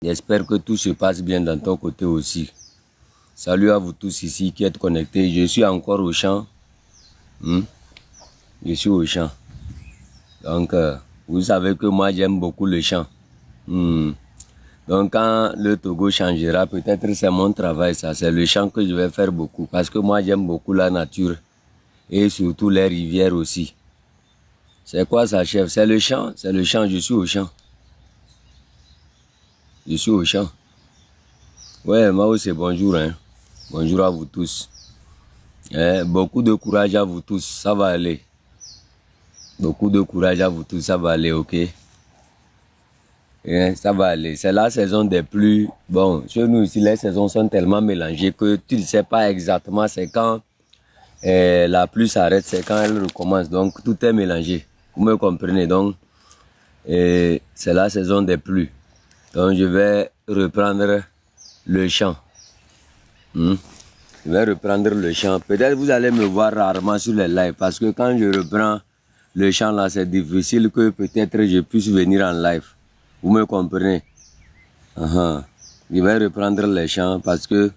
J'espère que tout se passe bien dans ton côté aussi. Salut à vous tous ici qui êtes connectés. Je suis encore au champ. Je suis au champ. Donc, vous savez que moi, j'aime beaucoup le champ. Donc, quand le Togo changera, peut-être c'est mon travail, ça. C'est le champ que je vais faire beaucoup. Parce que moi, j'aime beaucoup la nature. Et surtout les rivières aussi. C'est quoi ça, chef? C'est le champ. C'est le champ. Je suis au champ. Je suis au champ. Ouais, moi aussi, bonjour. Hein. Bonjour à vous tous. Beaucoup de courage à vous tous. Ça va aller. Beaucoup de courage à vous tous. Ça va aller, ok? Ça va aller. C'est la saison des pluies. Bon, chez nous ici, les saisons sont tellement mélangées que tu ne sais pas exactement c'est quand la pluie s'arrête, c'est quand elle recommence. Donc, tout est mélangé. Vous me comprenez? Donc, c'est la saison des pluies. Donc, je vais reprendre le chant. Je vais reprendre le chant. Peut-être vous allez me voir rarement sur les lives parce que quand je reprends le chant là, c'est difficile que peut-être je puisse venir en live. Vous me comprenez? Je vais reprendre les chants parce que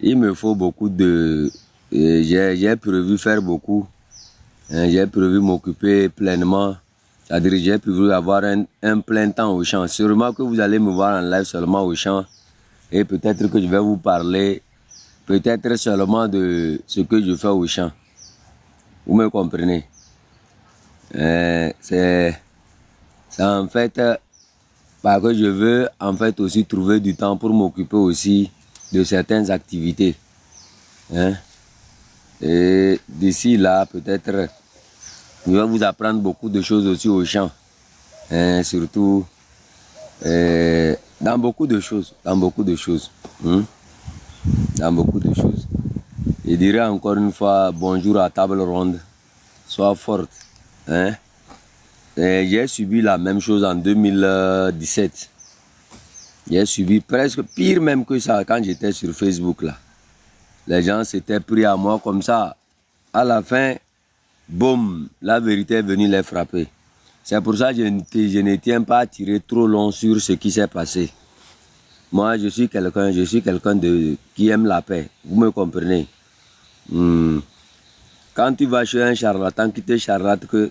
il me faut beaucoup de... J'ai prévu faire beaucoup. J'ai prévu m'occuper pleinement. C'est-à-dire j'ai prévu avoir un plein temps au chant. Sûrement que vous allez me voir en live seulement au chant. Et peut-être que je vais vous parler peut-être seulement de ce que je fais au champ. Vous me comprenez? C'est en fait parce que je veux en fait aussi trouver du temps pour m'occuper aussi de certaines activités. Et d'ici là, peut-être, je vais vous apprendre beaucoup de choses aussi au champ. Surtout dans beaucoup de choses. Dans beaucoup de choses. Dans beaucoup de choses. Je dirais encore une fois bonjour à table ronde. Sois forte. J'ai subi la même chose en 2017. J'ai subi presque pire même que ça quand j'étais sur Facebook là. Les gens s'étaient pris à moi comme ça. À la fin, boum, la vérité est venue les frapper. C'est pour ça que je ne tiens pas à tirer trop long sur ce qui s'est passé. Moi, je suis quelqu'un qui aime la paix. Vous me comprenez? Quand tu vas chez un charlatan qui te charlate que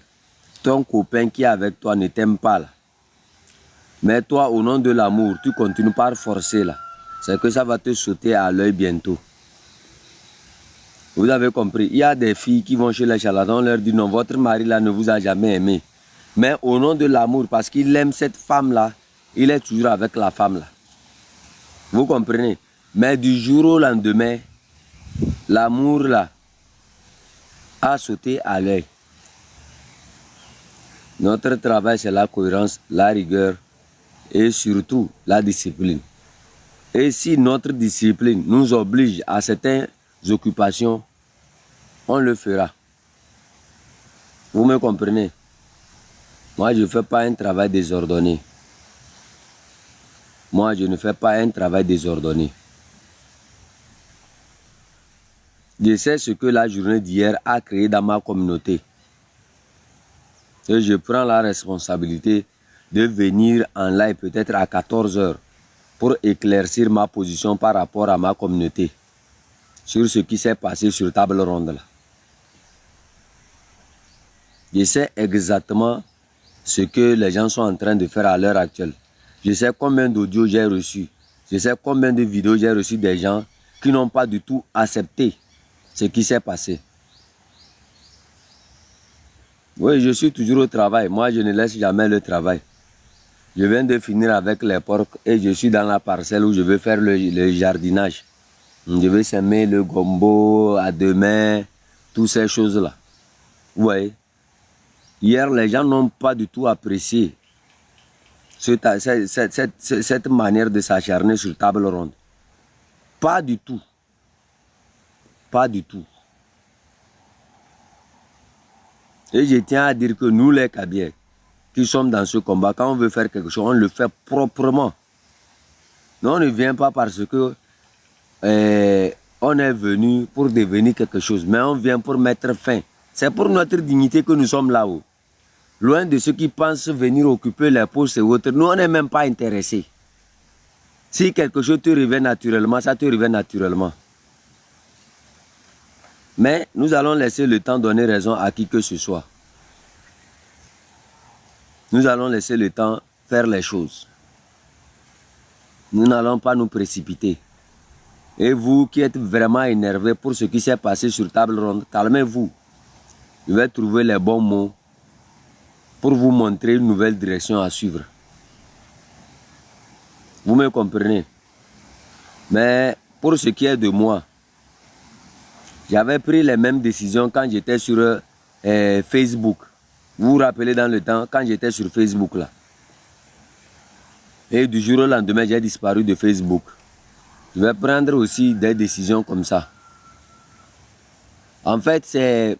ton copain qui est avec toi ne t'aime pas là. Mais toi, au nom de l'amour, tu continues par forcer là. C'est que ça va te sauter à l'œil bientôt. Vous avez compris? Il y a des filles qui vont chez les charlatans, on leur dit non, votre mari là ne vous a jamais aimé. Mais au nom de l'amour, parce qu'il aime cette femme là, il est toujours avec la femme là. Vous comprenez? Mais du jour au lendemain, l'amour là a sauté à l'œil. Notre travail, c'est la cohérence, la rigueur et surtout la discipline. Et si notre discipline nous oblige à certaines occupations, on le fera. Vous me comprenez? Moi, je ne fais pas un travail désordonné. Moi, je ne fais pas un travail désordonné. Je sais ce que la journée d'hier a créé dans ma communauté. Et je prends la responsabilité de venir en live peut-être à 14 h pour éclaircir ma position par rapport à ma communauté sur ce qui s'est passé sur table ronde là. Je sais exactement ce que les gens sont en train de faire à l'heure actuelle. Je sais combien d'audios j'ai reçus. Je sais combien de vidéos j'ai reçues des gens qui n'ont pas du tout accepté ce qui s'est passé. Oui, je suis toujours au travail. Moi, je ne laisse jamais le travail. Je viens de finir avec les porcs et je suis dans la parcelle où je vais faire le jardinage. Je vais semer le gombo à 2 mains, toutes ces choses-là. Vous voyez? Hier, les gens n'ont pas du tout apprécié cette manière de s'acharner sur table ronde. Pas du tout. Pas du tout. Et je tiens à dire que nous, les Kabyles, qui sommes dans ce combat, quand on veut faire quelque chose, on le fait proprement. Non, on ne vient pas parce que on est venu pour devenir quelque chose, mais on vient pour mettre fin. C'est pour notre dignité que nous sommes là-haut. Loin de ceux qui pensent venir occuper les postes et autres, nous, on n'est même pas intéressés. Si quelque chose te revient naturellement, ça te revient naturellement. Mais nous allons laisser le temps donner raison à qui que ce soit. Nous allons laisser le temps faire les choses. Nous n'allons pas nous précipiter. Et vous qui êtes vraiment énervé pour ce qui s'est passé sur table ronde, calmez-vous. Je vais trouver les bons mots pour vous montrer une nouvelle direction à suivre. Vous me comprenez? Mais pour ce qui est de moi, j'avais pris les mêmes décisions quand j'étais sur Facebook. Vous vous rappelez dans le temps, quand j'étais sur Facebook là. Et du jour au lendemain, j'ai disparu de Facebook. Je vais prendre aussi des décisions comme ça. En fait, c'est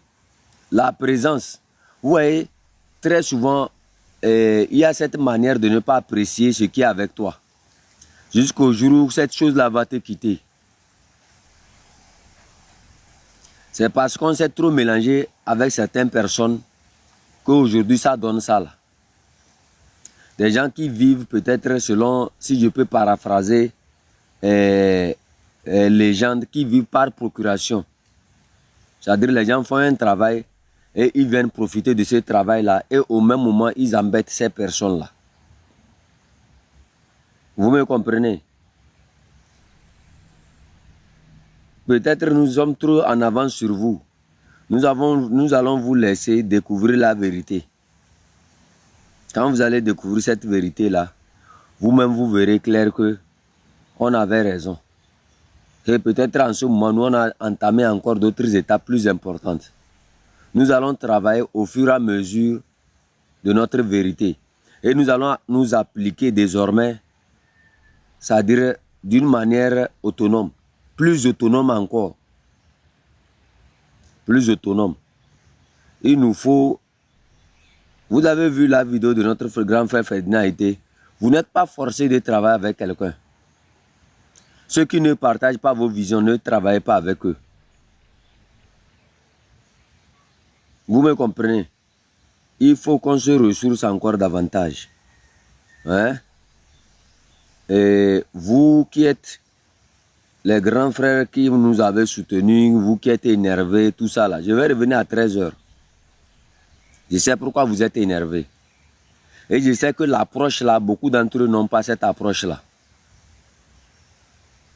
la présence. Vous voyez, très souvent, il y a cette manière de ne pas apprécier ce qui est avec toi. Jusqu'au jour où cette chose-là va te quitter. C'est parce qu'on s'est trop mélangé avec certaines personnes qu'aujourd'hui ça donne ça là. Des gens qui vivent peut-être selon, si je peux paraphraser, les gens qui vivent par procuration. C'est-à-dire les gens font un travail et ils viennent profiter de ce travail-là et au même moment ils embêtent ces personnes-là. Vous me comprenez? Peut-être nous sommes trop en avance sur vous. Nous allons vous laisser découvrir la vérité. Quand vous allez découvrir cette vérité-là, vous-même vous verrez clair que on avait raison. Et peut-être en ce moment, nous on a entamé encore d'autres étapes plus importantes. Nous allons travailler au fur et à mesure de notre vérité. Et nous allons nous appliquer désormais, c'est-à-dire d'une manière autonome, plus autonome encore. Plus autonome. Il nous faut... Vous avez vu la vidéo de notre grand frère Ferdinand Été. Vous n'êtes pas forcé de travailler avec quelqu'un. Ceux qui ne partagent pas vos visions, ne travaillez pas avec eux. Vous me comprenez? Il faut qu'on se ressource encore davantage. Hein? Et vous qui êtes les grands frères qui nous avez soutenus, vous qui êtes énervés, tout ça là, je vais revenir à 13 h. Je sais pourquoi vous êtes énervés. Et je sais que l'approche là, beaucoup d'entre eux n'ont pas cette approche là.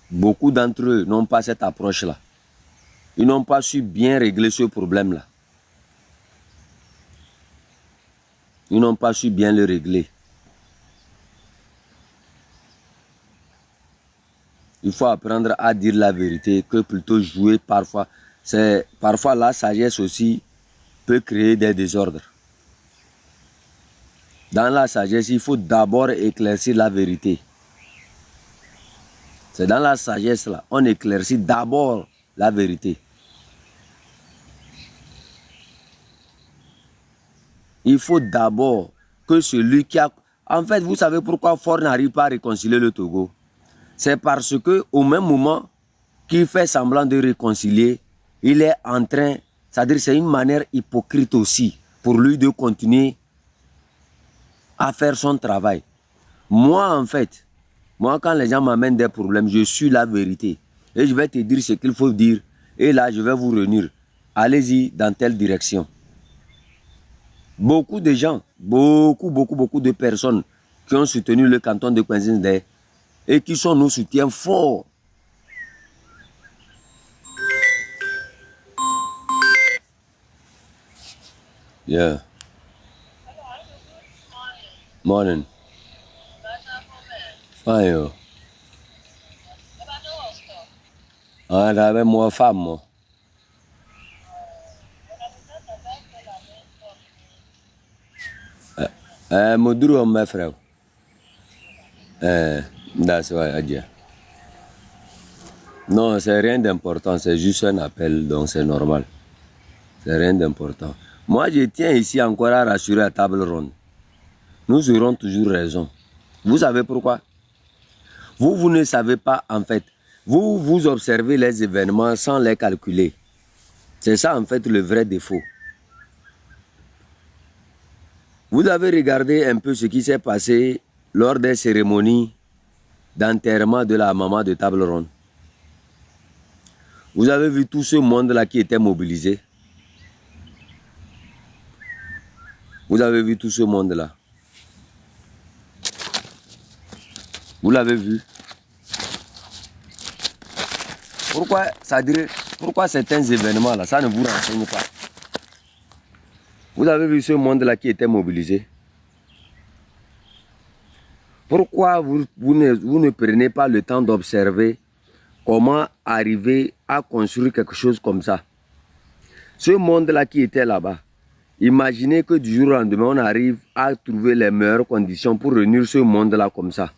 Beaucoup d'entre eux n'ont pas cette approche là. Ils n'ont pas su bien régler ce problème là. Ils n'ont pas su bien le régler. Il faut apprendre à dire la vérité que plutôt jouer parfois. Parfois la sagesse aussi peut créer des désordres. Dans la sagesse, il faut d'abord éclaircir la vérité. C'est dans la sagesse là, on éclaircit d'abord la vérité. Il faut d'abord que celui qui a... En fait, vous savez pourquoi Ford n'arrive pas à réconcilier le Togo? C'est parce que au même moment qu'il fait semblant de réconcilier, il est en train... C'est-à-dire c'est une manière hypocrite aussi pour lui de continuer à faire son travail. Moi, en fait, quand les gens m'amènent des problèmes, je suis la vérité. Et je vais te dire ce qu'il faut dire. Et là, je vais vous réunir. Allez-y dans telle direction. Beaucoup de gens, beaucoup de personnes qui ont soutenu le canton de Kwenzindé et qui sont nos soutiens forts. Yeah. Morning. Fine, yo. Ah, j'avais moi femme, moi. Moduro, mes frères. That's why, Adia. Non, c'est rien d'important, c'est juste un appel, donc c'est normal. C'est rien d'important. Moi, je tiens ici encore à rassurer à table ronde. Nous aurons toujours raison. Vous savez pourquoi? Vous ne savez pas, en fait. Vous observez les événements sans les calculer. C'est ça, en fait, le vrai défaut. Vous avez regardé un peu ce qui s'est passé lors des cérémonies d'enterrement de la maman de Table Ronde. Vous avez vu tout ce monde-là qui était mobilisé? Vous avez vu tout ce monde-là? Vous l'avez vu? Pourquoi certains événements-là, ça ne vous renseigne pas? Vous avez vu ce monde-là qui était mobilisé? Pourquoi vous ne prenez pas le temps d'observer comment arriver à construire quelque chose comme ça? Ce monde-là qui était là-bas, imaginez que du jour au lendemain, on arrive à trouver les meilleures conditions pour réunir ce monde-là comme ça.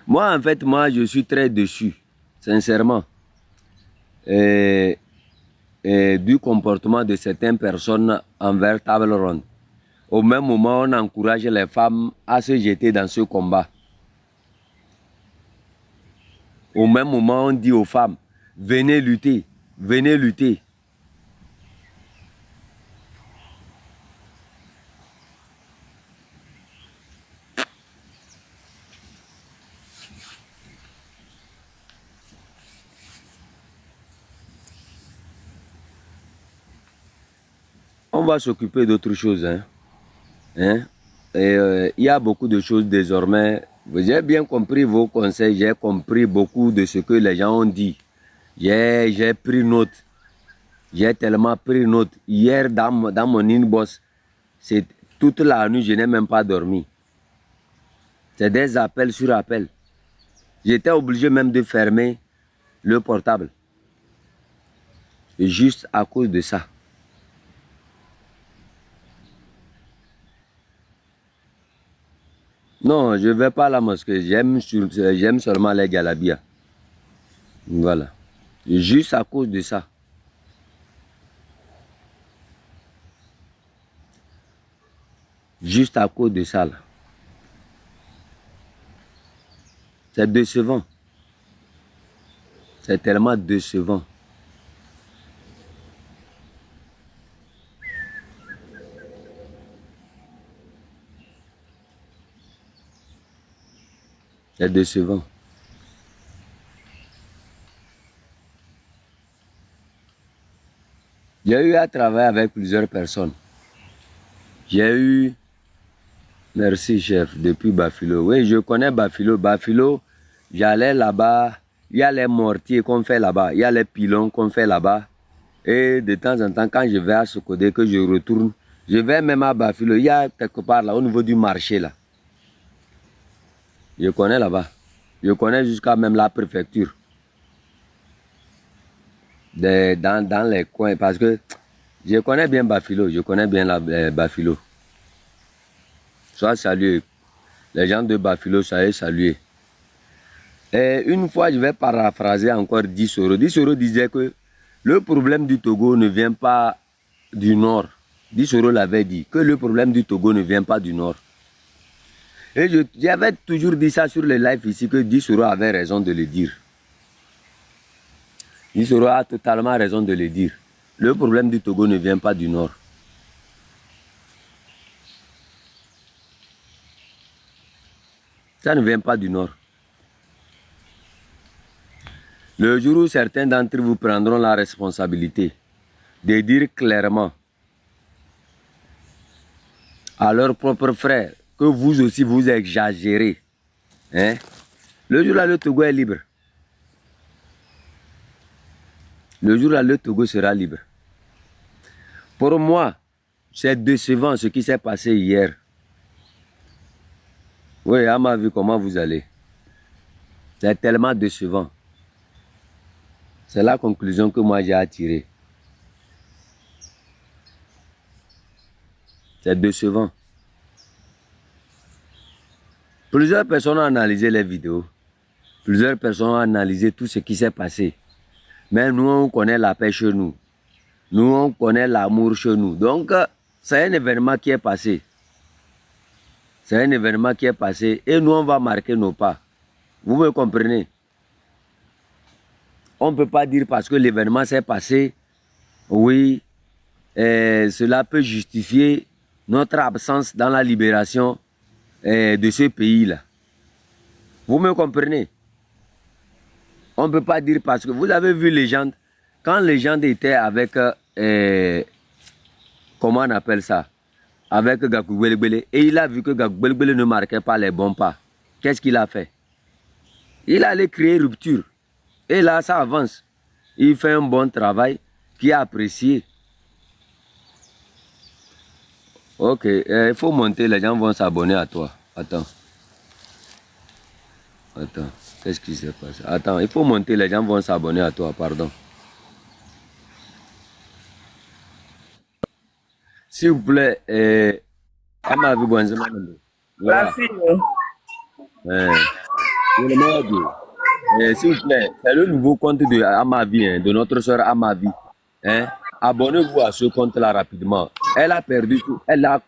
Moi, en fait, je suis très déçu, sincèrement, du comportement de certaines personnes envers Table Ronde. Au même moment, on encourage les femmes à se jeter dans ce combat. Au même moment, on dit aux femmes, venez lutter, venez lutter. On va s'occuper d'autres choses. Il y a beaucoup de choses désormais. J'ai bien compris vos conseils, j'ai compris beaucoup de ce que les gens ont dit. J'ai pris note. J'ai tellement pris note. Hier, dans mon inbox, toute la nuit, je n'ai même pas dormi. C'est des appels sur appels. J'étais obligé même de fermer le portable. Juste à cause de ça. Non, je ne vais pas à la mosquée. J'aime seulement les galabia. Voilà. Juste à cause de ça. Juste à cause de ça, là. C'est décevant. C'est tellement décevant. C'est décevant. J'ai eu à travailler avec plusieurs personnes. J'ai eu... Merci, chef, depuis Bafilo. Oui, je connais Bafilo. Bafilo, j'allais là-bas. Il y a les mortiers qu'on fait là-bas. Il y a les pilons qu'on fait là-bas. Et de temps en temps, quand je vais à Sokodé, que je retourne, je vais même à Bafilo. Il y a quelque part là, au niveau du marché là. Je connais là-bas. Je connais jusqu'à même la préfecture. Dans les coins. Parce que je connais bien Bafilo. Je connais bien Bafilo. Sois salué. Les gens de Bafilo, soyez salués. Et une fois, je vais paraphraser encore Dissoro. Dissoro disait que le problème du Togo ne vient pas du nord. Dissoro l'avait dit, que le problème du Togo ne vient pas du nord. Et j'avais toujours dit ça sur les lives ici, que Dissoro avait raison de le dire. Dissoro a totalement raison de le dire. Le problème du Togo ne vient pas du nord. Ça ne vient pas du nord. Le jour où certains d'entre vous prendront la responsabilité de dire clairement à leurs propres frères que vous aussi vous exagérez, hein? Le jour là, le Togo est libre. Le jour là, le Togo sera libre. Pour moi, c'est décevant ce qui s'est passé hier. Oui, à ma vue, comment vous allez? C'est tellement décevant. C'est la conclusion que moi j'ai attirée. C'est décevant. Plusieurs personnes ont analysé les vidéos. Plusieurs personnes ont analysé tout ce qui s'est passé. Mais nous, on connaît la paix chez nous. Nous, on connaît l'amour chez nous. Donc, c'est un événement qui est passé. C'est un événement qui est passé et nous, on va marquer nos pas. Vous me comprenez? On ne peut pas dire parce que l'événement s'est passé, oui, cela peut justifier notre absence dans la libération de ce pays-là. Vous me comprenez? On ne peut pas dire parce que vous avez vu les gens, quand les gens étaient avec, comment on appelle ça? Avec Gakou Gbelegbele, et il a vu que Gakou Gbelegbele ne marquait pas les bons pas. Qu'est-ce qu'il a fait? Il allait créer rupture. Et là, ça avance. Il fait un bon travail qui est apprécié. Ok, il faut monter, les gens vont s'abonner à toi. Attends. Attends, qu'est-ce qui s'est passé? Attends, il faut monter, les gens vont s'abonner à toi, pardon. S'il vous plaît, Amavi Bonzema. Merci. S'il vous plaît, c'est le nouveau compte de Amavi, hein, de notre soeur Amavi. Hein? Abonnez-vous à ce compte-là rapidement. Elle a perdu tout. Elle a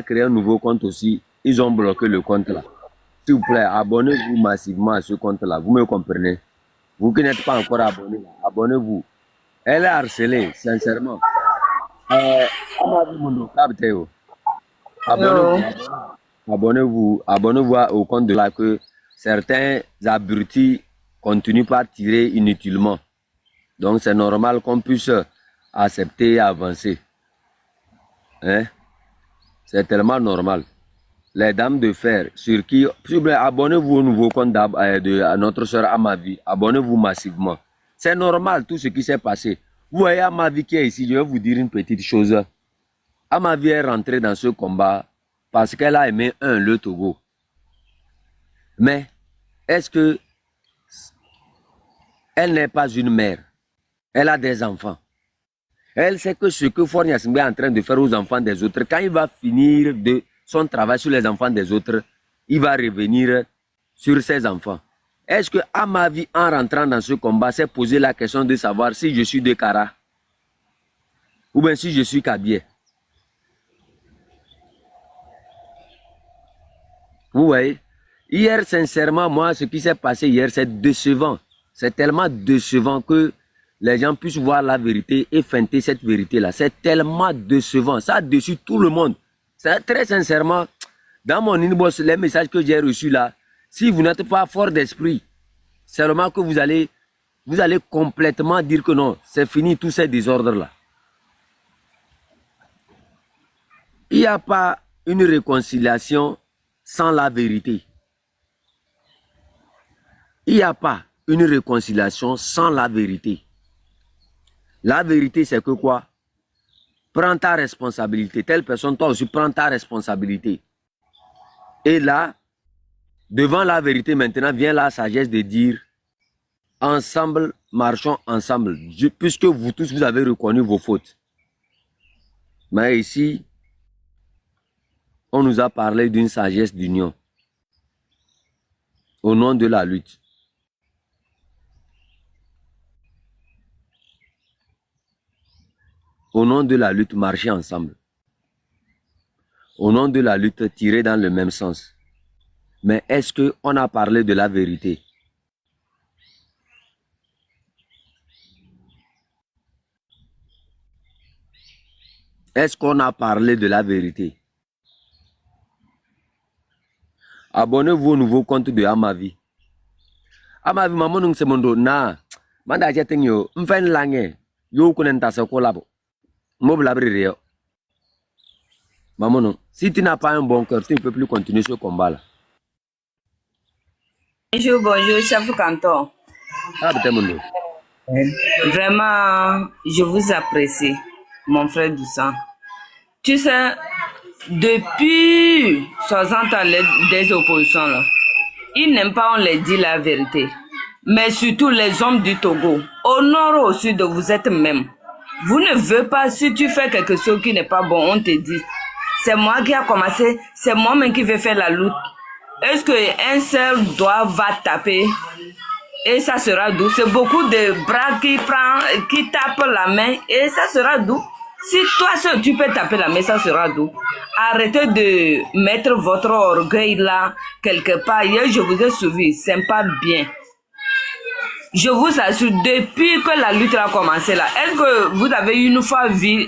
créé un nouveau compte aussi. Ils ont bloqué le compte là. S'il vous plaît, abonnez-vous massivement à ce compte-là. Vous me comprenez? Vous qui n'êtes pas encore abonné, abonnez-vous. Elle est harcelée, sincèrement. Abonnez-vous au compte de là que certains abrutis continuent par tirer inutilement. Donc c'est normal qu'on puisse accepter et avancer. Hein? C'est tellement normal. Les dames de fer, sur qui... Abonnez-vous au nouveau compte de notre soeur Amavi. Abonnez-vous massivement. C'est normal tout ce qui s'est passé. Vous voyez Amavi qui est ici, je vais vous dire une petite chose. Amavi est rentrée dans ce combat parce qu'elle a aimé le Togo. Mais est-ce que elle n'est pas une mère? Elle a des enfants. Elle sait que ce que Fornia Singbe est en train de faire aux enfants des autres, quand il va finir de son travail sur les enfants des autres, il va revenir sur ses enfants. Est-ce que Amavi, en rentrant dans ce combat, s'est posé la question de savoir si je suis de Kara ou bien si je suis Kabié? Vous voyez? Hier, sincèrement, moi, ce qui s'est passé hier, c'est décevant. C'est tellement décevant que les gens puissent voir la vérité et feinter cette vérité-là. C'est tellement décevant. Ça a déçu tout le monde. Très sincèrement, dans mon inbox, les messages que j'ai reçus là, si vous n'êtes pas fort d'esprit, c'est seulement que vous allez complètement dire que non, c'est fini tous ces désordres-là. Il n'y a pas une réconciliation sans la vérité. Il n'y a pas une réconciliation sans la vérité. La vérité, c'est que quoi? Prends ta responsabilité. Telle personne, toi aussi, prends ta responsabilité. Et là, devant la vérité, maintenant, vient la sagesse de dire, ensemble, marchons ensemble. Puisque vous tous, vous avez reconnu vos fautes. Mais ici, on nous a parlé d'une sagesse d'union. Au nom de la lutte. Au nom de la lutte, marcher ensemble. Au nom de la lutte, tirer dans le même sens. Mais est-ce qu'on a parlé de la vérité? Est-ce qu'on a parlé de la vérité? Abonnez-vous au nouveau compte de Amavi. Amavi, maman, nous sommes na. Manda jetting yo, m'fen langue. Yo kunen tasa kolabo. Maman, si tu n'as pas un bon cœur, tu ne peux plus continuer ce combat-là. Bonjour, chef canton. Vraiment, je vous apprécie, mon frère du sang. Tu sais, depuis 60 ans des oppositions, là, ils n'aiment pas, on les dit la vérité. Mais surtout les hommes du Togo, au nord ou au sud, vous êtes même. Vous ne voulez pas, si tu fais quelque chose qui n'est pas bon, on te dit. C'est moi qui a commencé, c'est moi-même qui vais faire la lutte. Est-ce qu'un seul doigt va taper et ça sera doux? C'est beaucoup de bras qui tapent la main et ça sera doux. Si toi seul tu peux taper la main, ça sera doux. Arrêtez de mettre votre orgueil là, quelque part. Hier, je vous ai suivi, c'est pas bien. Je vous assure, depuis que la lutte a commencé là, est-ce que vous avez une fois vu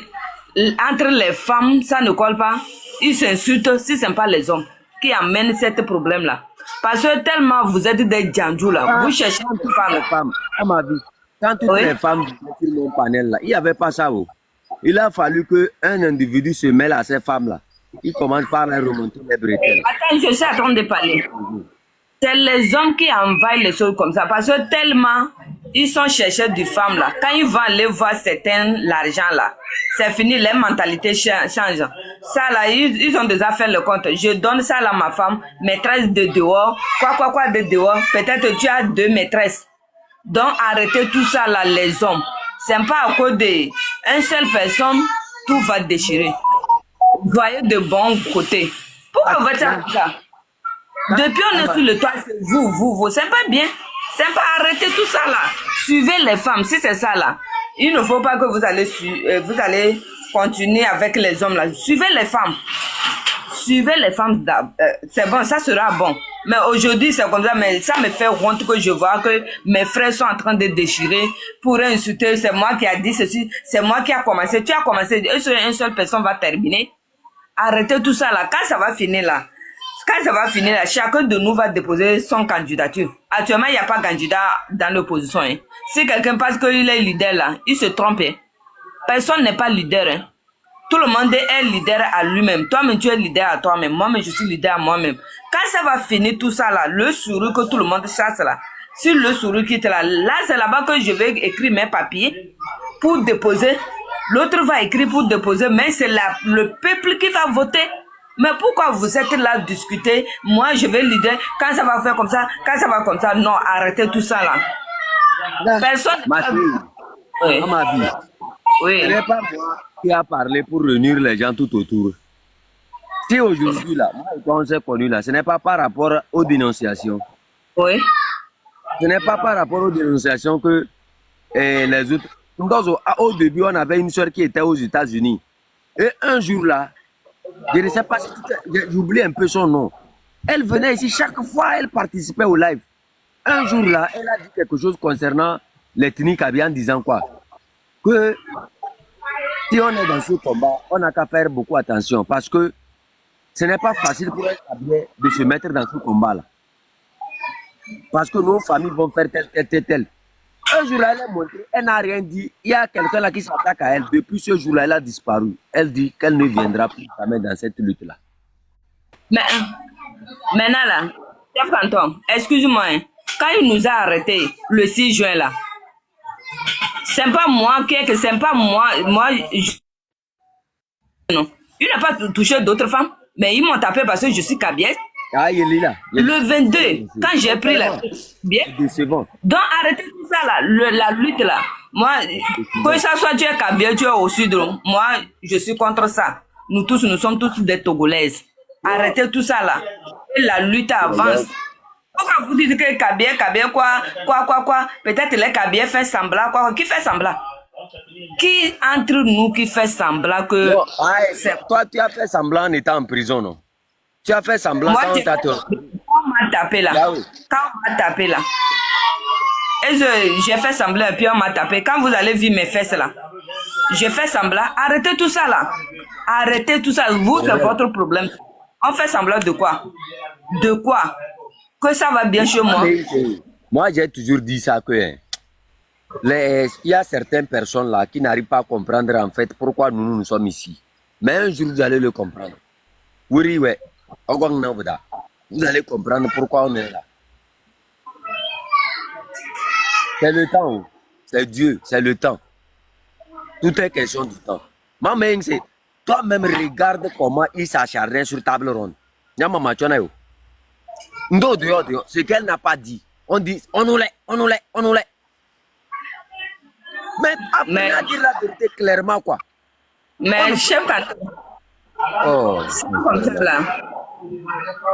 entre les femmes, ça ne colle pas. Ils s'insultent si ce n'est pas les hommes qui amènent ce problème-là. Parce que tellement vous êtes des djandjous là, vous cherchez une femme. À ma vie, quand toutes les femmes sur mon panel là, il n'y avait pas ça. Oh. Il a fallu qu'un individu se mêle à ces femmes-là. Il commence par les remonter les bretelles. Attends, je suis en train de parler. C'est les hommes qui envahissent les choses comme ça. Parce que tellement, ils sont chercheurs de femmes là. Quand ils vont aller voir certains, l'argent là, c'est fini, leur mentalité change. Ça là, ils ont déjà fait le compte. Je donne ça à ma femme, maîtresse de dehors. Quoi de dehors. Peut-être tu as 2 maîtresses. Donc arrêtez tout ça là, les hommes. C'est pas à cause d'une seule personne, tout va déchirer. Voyez de bons côtés. Pourquoi vous faites ça? Depuis on est sur le toit, c'est vous. C'est pas bien. C'est pas arrêter tout ça là. Suivez les femmes, si c'est ça là. Il ne faut pas que vous allez continuer avec les hommes là. Suivez les femmes. Suivez les femmes. C'est bon, ça sera bon. Mais aujourd'hui, c'est comme ça. Mais ça me fait honte que je vois que mes frères sont en train de déchirer pour insulter. C'est moi qui a dit ceci. C'est moi qui a commencé. Tu as commencé. Une seule personne va terminer. Arrêtez tout ça là. Quand ça va finir là, chacun de nous va déposer son candidature. Actuellement, il n'y a pas de candidat dans l'opposition. Hein. Si quelqu'un pense qu'il est leader là, il se trompe. Hein. Personne n'est pas leader. Hein. Tout le monde est leader à lui-même. Toi-même, tu es leader à toi-même. Moi-même, je suis leader à moi-même. Quand ça va finir tout ça là, le sourire que tout le monde chasse là, si le sourire quitte là, c'est là-bas que je vais écrire mes papiers pour déposer. L'autre va écrire pour déposer, mais c'est le peuple qui va voter. Mais pourquoi vous êtes là à discuter? Moi, je vais leader. Quand ça va faire comme ça, quand ça va comme ça, non, arrêtez tout ça là. Personne. Ma fille, oui. ma vie, Oui. ce n'est pas moi qui a parlé pour réunir les gens tout autour. Si aujourd'hui, là, moi et toi, on s'est connus là, ce n'est pas par rapport aux dénonciations. Oui. Ce n'est pas par rapport aux dénonciations que les autres. Au début, on avait une soeur qui était aux États-Unis. Et un jour là, je ne sais pas si j'oublie un peu son nom. Elle venait ici chaque fois, elle participait au live. Un jour là, elle a dit quelque chose concernant l'ethnie Kabylie en disant quoi? Que si on est dans ce combat, on n'a qu'à faire beaucoup attention parce que ce n'est pas facile pour un Kabylie de se mettre dans ce combat là. Parce que nos familles vont faire tel. Un jour là, elle est montrée, elle n'a rien dit. Il y a quelqu'un là qui s'attaque à elle. Depuis ce jour là, elle a disparu. Elle dit qu'elle ne viendra plus jamais dans cette lutte là. Mais maintenant là, chef canton, excuse-moi, hein, quand il nous a arrêtés le 6 juin là, c'est pas moi non. Il n'a pas touché d'autres femmes, mais ils m'ont tapé parce que je suis Kabylie. Ah, il est là. Le 22, quand j'ai pris la bien. Donc arrêtez tout ça là, la lutte là. Moi, que ça soit tu es Kabylie, tu es au sud, moi je suis contre ça. Nous sommes tous des Togolaises. Arrêtez tout ça là. Et la lutte avance. Pourquoi vous dites que Kabylie quoi? Peut-être les Kabylie fait semblant quoi? Qui fait semblant? Qui entre nous qui fait semblant que... Non, toi tu as fait semblant en étant en prison, non? Tu as fait semblant moi, quand on t'a on m'a tapé là. Ah oui. Quand on m'a tapé là. Et j'ai fait semblant et puis on m'a tapé. Quand vous allez voir mes fesses là, j'ai fait semblant. Arrêtez tout ça là. Arrêtez tout ça. Vous, c'est votre problème. On fait semblant de quoi? De quoi? Que ça va bien chez moi. Moi, j'ai toujours dit ça que il y a certaines personnes là qui n'arrivent pas à comprendre en fait pourquoi nous sommes ici. Mais un jour, vous allez le comprendre. Oui, ouais. Vous allez comprendre pourquoi on est là. C'est le temps. C'est Dieu. C'est le temps. Tout est question du temps. Maman, c'est toi-même regarde comment il s'acharnait sur table ronde. Ce qu'elle n'a pas dit. On dit, on nous l'est. Mais a dit la vérité clairement quoi. Mais chef canton. Oh. C'est comme ça là.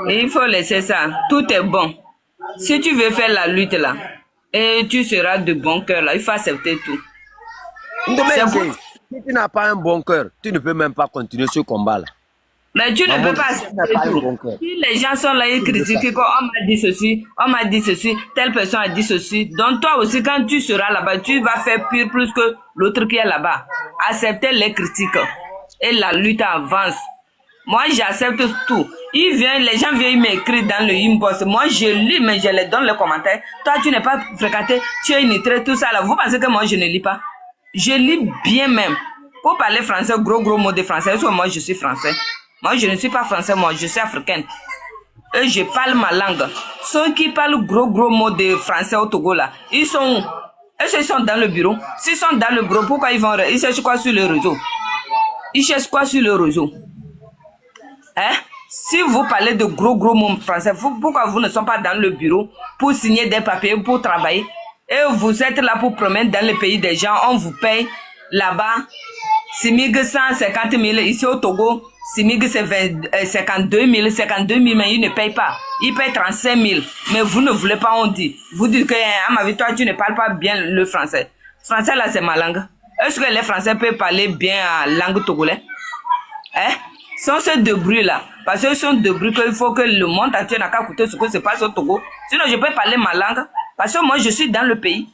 Il faut laisser ça. Tout est bon. Si tu veux faire la lutte là, et tu seras de bon cœur là, il faut accepter tout. Si tu n'as pas un bon cœur, tu ne peux même pas continuer ce combat là. Mais tu ne peux pas accepter tout. Si les gens sont là et critiquent, on m'a dit ceci, telle personne a dit ceci. Donc toi aussi, quand tu seras là-bas, tu vas faire pire plus que l'autre qui est là-bas. Acceptez les critiques. et la lutte avance. Moi, j'accepte tout. Les gens viennent m'écrire dans le inbox. Moi, je lis, mais je les donne les commentaires. Toi, tu n'es pas fréquenté, tu es illettré, tout ça là. Vous pensez que moi, je ne lis pas? Je lis bien même. Pour parler français, gros mots de français, parce que moi, je suis français. Moi, je ne suis pas français, moi, je suis africaine. Et je parle ma langue. Ceux qui parlent gros mots de français au Togo là, ils sont où? Est-ce qu'ils sont dans le bureau? S'ils sont dans le bureau, pourquoi ils cherchent quoi sur le réseau? Ils cherchent quoi sur le réseau? Hein? Si vous parlez de gros mots français, pourquoi vous ne sont pas dans le bureau pour signer des papiers, pour travailler? Et vous êtes là pour promener dans le pays des gens, on vous paye là-bas 6150 000, ici au Togo, 52 000, mais ils ne payent pas. Ils payent 35 000, mais vous ne voulez pas, on dit. Vous dites que, à ma vie, toi, tu ne parles pas bien le français. Français, là, c'est ma langue. Est-ce que les Français peuvent parler bien la langue togolaise? Hein? Sont ces deux bruits-là. Parce que ce sont deux bruits qu'il faut que le monde entier n'a qu'à écouter ce que se passe au Togo. Sinon, je peux parler ma langue. Parce que moi, je suis dans le pays.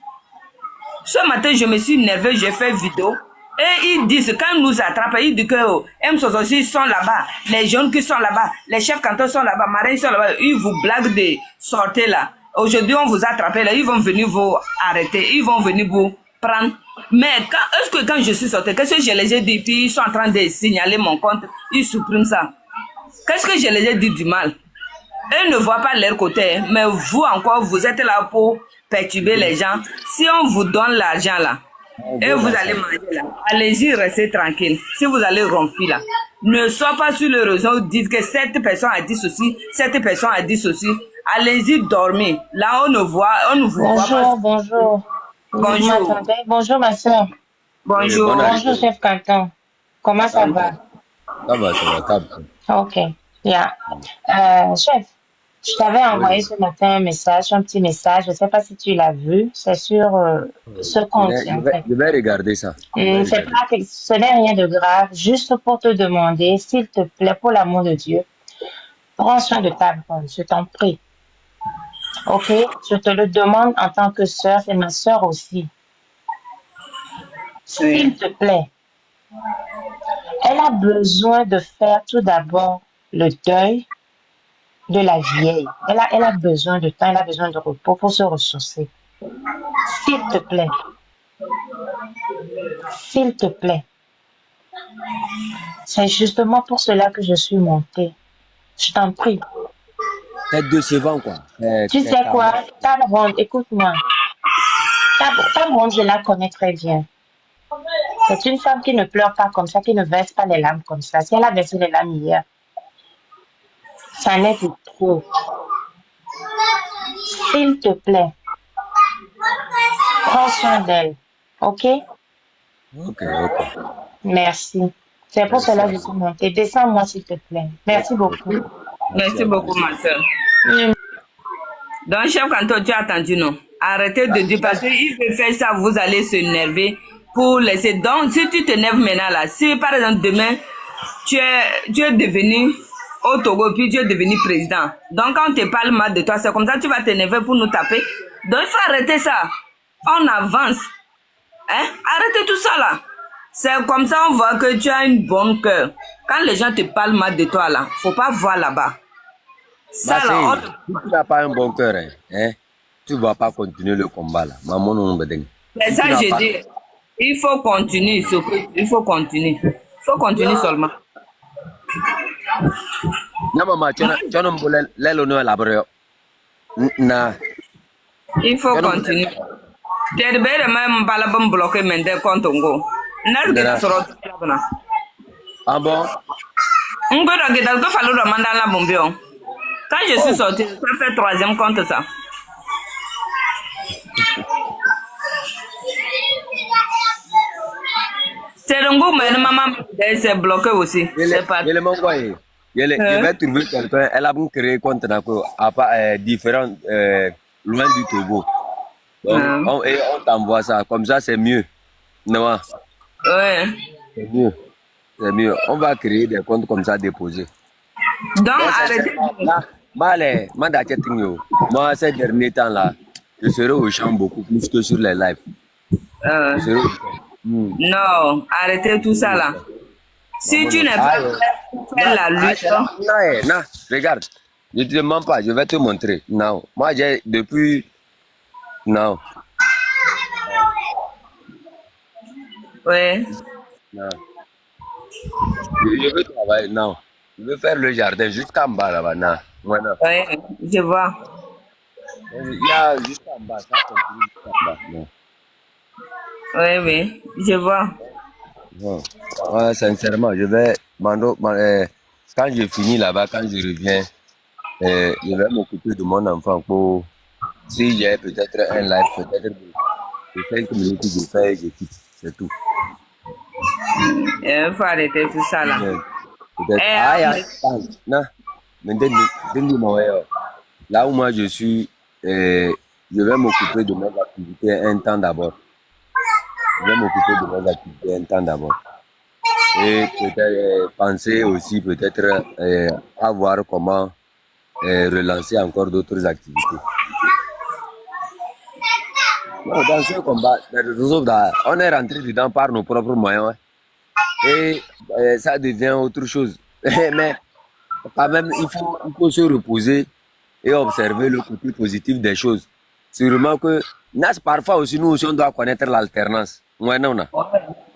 Ce matin, je me suis énervé, j'ai fait vidéo. Et ils disent, quand ils nous attrapent, ils disent que M66 sont là-bas, les jeunes qui sont là-bas, les chefs cantons sont là-bas, marins sont là-bas, ils vous blaguent de sortir là. Aujourd'hui, on vous a attrapé là, ils vont venir vous arrêter, ils vont venir vous prendre. Mais est-ce que quand je suis sorti, qu'est-ce que je les ai dit, puis ils sont en train de signaler mon compte, ils suppriment ça. Qu'est-ce que je les ai dit du mal? Eux ne voient pas leur côté, hein, mais vous encore, vous êtes là pour perturber les gens. Si on vous donne l'argent là, et vous allez manger là, allez-y, restez tranquille. Si vous allez rompre là, ne soyez pas sur le réseau, dites que cette personne a dit ceci, cette personne a dit ceci. Allez-y dormir. Là, on ne vous voit pas. Bonjour. Bonjour. Bonjour, ma soeur. Bonjour. Bonjour, chef canton. Comment ça va? Ça va, ça va. Ok. Yeah. Chef, je t'avais envoyé ce matin un petit message. Je ne sais pas si tu l'as vu. C'est sur ce compte. Je vais regarder ça. Ce n'est rien de grave. Juste pour te demander, s'il te plaît, pour l'amour de Dieu, prends soin de ta bonne. Je t'en prie. Ok? Je te le demande en tant que sœur. C'est ma sœur aussi. S'il te plaît. Elle a besoin de faire tout d'abord le deuil de la vieille. Elle a besoin de temps, elle a besoin de repos pour se ressourcer. S'il te plaît. S'il te plaît. C'est justement pour cela que je suis montée. Je t'en prie. C'est décevant, quoi. Tu sais quoi? Ta blonde, écoute-moi. Ta blonde, je la connais très bien. C'est une femme qui ne pleure pas comme ça, qui ne verse pas les larmes comme ça. Si elle a versé les larmes hier, ça n'est que trop. S'il te plaît, prends soin d'elle. Ok? Ok. Merci. C'est pour cela que je suis montée. Descends-moi, s'il te plaît. Merci beaucoup. Merci beaucoup, ma soeur. Donc, chef canton, tu as attendu, non? Arrêtez de dire, parce qu'il veut faire ça, vous allez s'énerver pour laisser. Donc, si tu t'énerves maintenant, là, si par exemple, demain, tu es devenu au Togo, puis tu es devenu président. Donc, quand on te parle mal de toi, c'est comme ça, tu vas t'énerver pour nous taper. Donc, il faut arrêter ça. On avance. Hein? Arrêtez tout ça, là. C'est comme ça, on voit que tu as une bonne cœur. Quand les gens te parlent mal de toi, là, faut pas voir là-bas. Ça, là, si tu n'as pas un bon cœur, hein, tu ne vas pas continuer le combat, là. Maman, non, mais ça, je dis, il faut continuer. Il faut continuer. Il faut continuer seulement. Il faut continuer. Tu es même pas là pour bloquer maintenant contre Tongo. Ah bon? Quand je suis sorti, je fais troisième compte ça. C'est le goût, mais maman s'est bloqué aussi. C'est pas. Je vais trouver quelqu'un, elle a créé compte à différents, loin du Togo. Donc, on t'envoie ça, comme ça c'est mieux. Non? Ouais. C'est mieux. On va créer des comptes comme ça déposés. Donc, arrêtez. Moi, ces derniers temps-là, je serai au champ beaucoup plus que sur les lives. Non, arrêtez tout ça là. Si tu n'es Ah, pas prêt pour faire la lutte, non, regarde. Je te demande pas, je vais te montrer. Non. Moi, j'ai depuis. Non. oui, Non. Je veux travailler. Non. Je veux faire le jardin jusqu'en bas là-bas. Non. Ouais, non. oui, je vois. Il y a jusqu'en bas. Ça continue jusqu'en bas. Non. Oui, oui, je vois. Non. Ouais, sincèrement, je vais. Quand je finis là-bas, quand je reviens, je vais m'occuper de mon enfant pour. Si j'ai peut-être un live, peut-être de 5 minutes, je fais et je quitte. C'est tout. Il faut arrêter tout ça là. Bien. Peut-être. Ah, Et, non. Mais dis-moi, ouais, là où moi je suis, je vais m'occuper de mes activités un temps d'abord. Je vais m'occuper de mes activités un temps d'abord. Et peut-être penser aussi peut-être à voir comment relancer encore d'autres activités. Non, dans ce combat, on est rentré dedans par nos propres moyens. Ouais. Et ça devient autre chose. Mais quand même, il faut se reposer et observer le côté positif des choses. Sûrement que, parfois aussi, nous aussi, on doit connaître l'alternance. Ouais, non, non.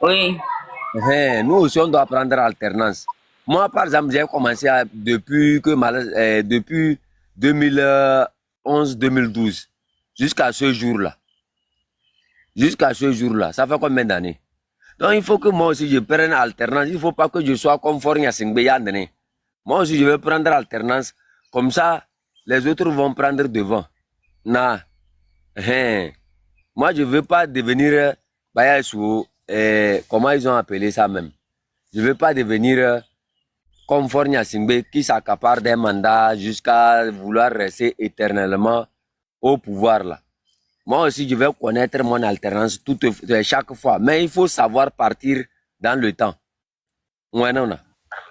oui, Nous aussi, on doit apprendre l'alternance. Moi, par exemple, j'ai commencé depuis 2011-2012 jusqu'à ce jour-là. Jusqu'à ce jour-là. Ça fait combien d'années? Donc, il faut que moi aussi, je prenne alternance. Il ne faut pas que je sois comme Fornia Singbe. Moi aussi, je vais prendre alternance. Comme ça, les autres vont prendre devant. Non. Moi, je ne veux pas devenir comment ils ont appelé ça même. Je ne veux pas devenir comme Fornia Singbe qui s'accapare des mandats jusqu'à vouloir rester éternellement au pouvoir là. Moi aussi, je vais connaître mon alternance chaque fois. Mais il faut savoir partir dans le temps. Ouais, non, non.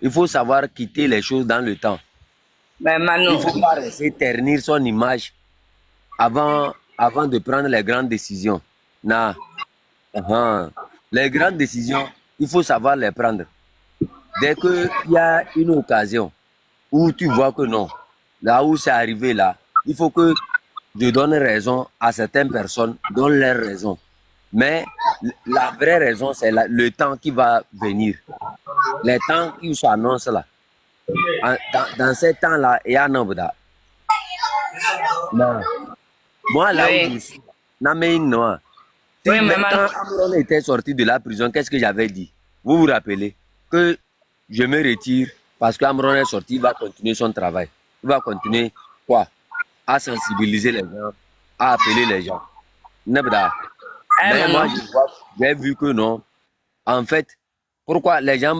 Il faut savoir quitter les choses dans le temps. mais Il Manu, ne faut pas rester ternir son image avant de prendre les grandes décisions. Non. Les grandes décisions, il faut savoir les prendre. Dès qu'il y a une occasion où tu vois que non, là où c'est arrivé là, il faut que je donne raison à certaines personnes, donne leur raison. Mais la vraie raison, c'est le temps qui va venir. Les temps qui s'annoncent là. Dans ces temps-là, il y a un nombre. Non. Moi, là où je oui, suis, non. oui, mais Manu, Quand Amron était sorti de la prison, qu'est-ce que j'avais dit? Vous vous rappelez que je me retire parce qu'Amron est sorti, il va continuer son travail. Il va continuer quoi? À sensibiliser les gens, à appeler les gens. Nebda. Mais moi, Manu, j'ai vu que non. En fait, pourquoi les gens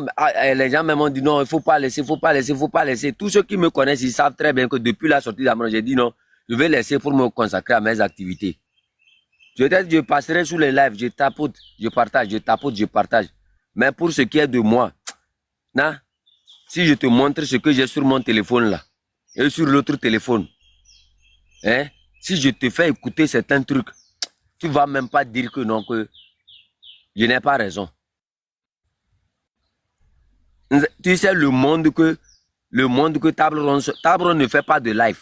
même ont dit non, il ne faut pas laisser, il ne faut pas laisser, il ne faut pas laisser. Tous ceux qui me connaissent, ils savent très bien que depuis la sortie d'Amron, j'ai dit non, je vais laisser pour me consacrer à mes activités. Peut-être je passerai sur les lives, je tapote, je partage, je tapote, je partage. Mais pour ce qui est de moi, non, si je te montre ce que j'ai sur mon téléphone là, et sur l'autre téléphone, hein, si je te fais écouter certains trucs, tu ne vas même pas dire que non, que je n'ai pas raison. Tu sais le monde que Tabron ne fait pas de live.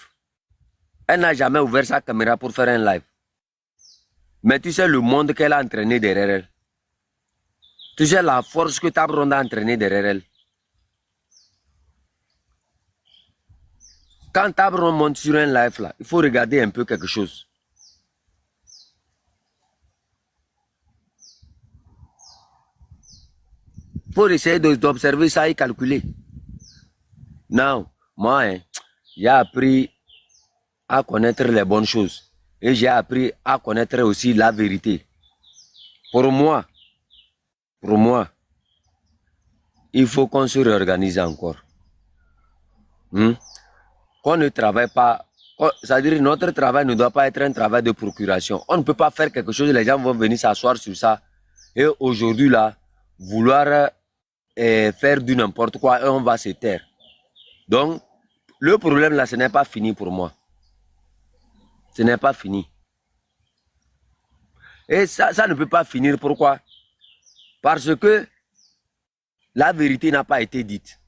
Elle n'a jamais ouvert sa caméra pour faire un live. Mais tu sais le monde qu'elle a entraîné derrière elle. Tu sais la force que Tabron a entraîné derrière elle. Quand Tabron monte sur un live là, il faut regarder un peu quelque chose. Il faut essayer d'observer ça et calculer. Non, moi, j'ai appris à connaître les bonnes choses. Et j'ai appris à connaître aussi la vérité. Pour moi, il faut qu'on se réorganise encore. Qu'on ne travaille pas. C'est-à-dire que notre travail ne doit pas être un travail de procuration. On ne peut pas faire quelque chose, les gens vont venir s'asseoir sur ça. Et aujourd'hui, là, vouloir faire du n'importe quoi, et on va se taire. Donc, le problème là, ce n'est pas fini pour moi. Ce n'est pas fini. Et ça ne peut pas finir. Pourquoi? Parce que La vérité n'a pas été dite.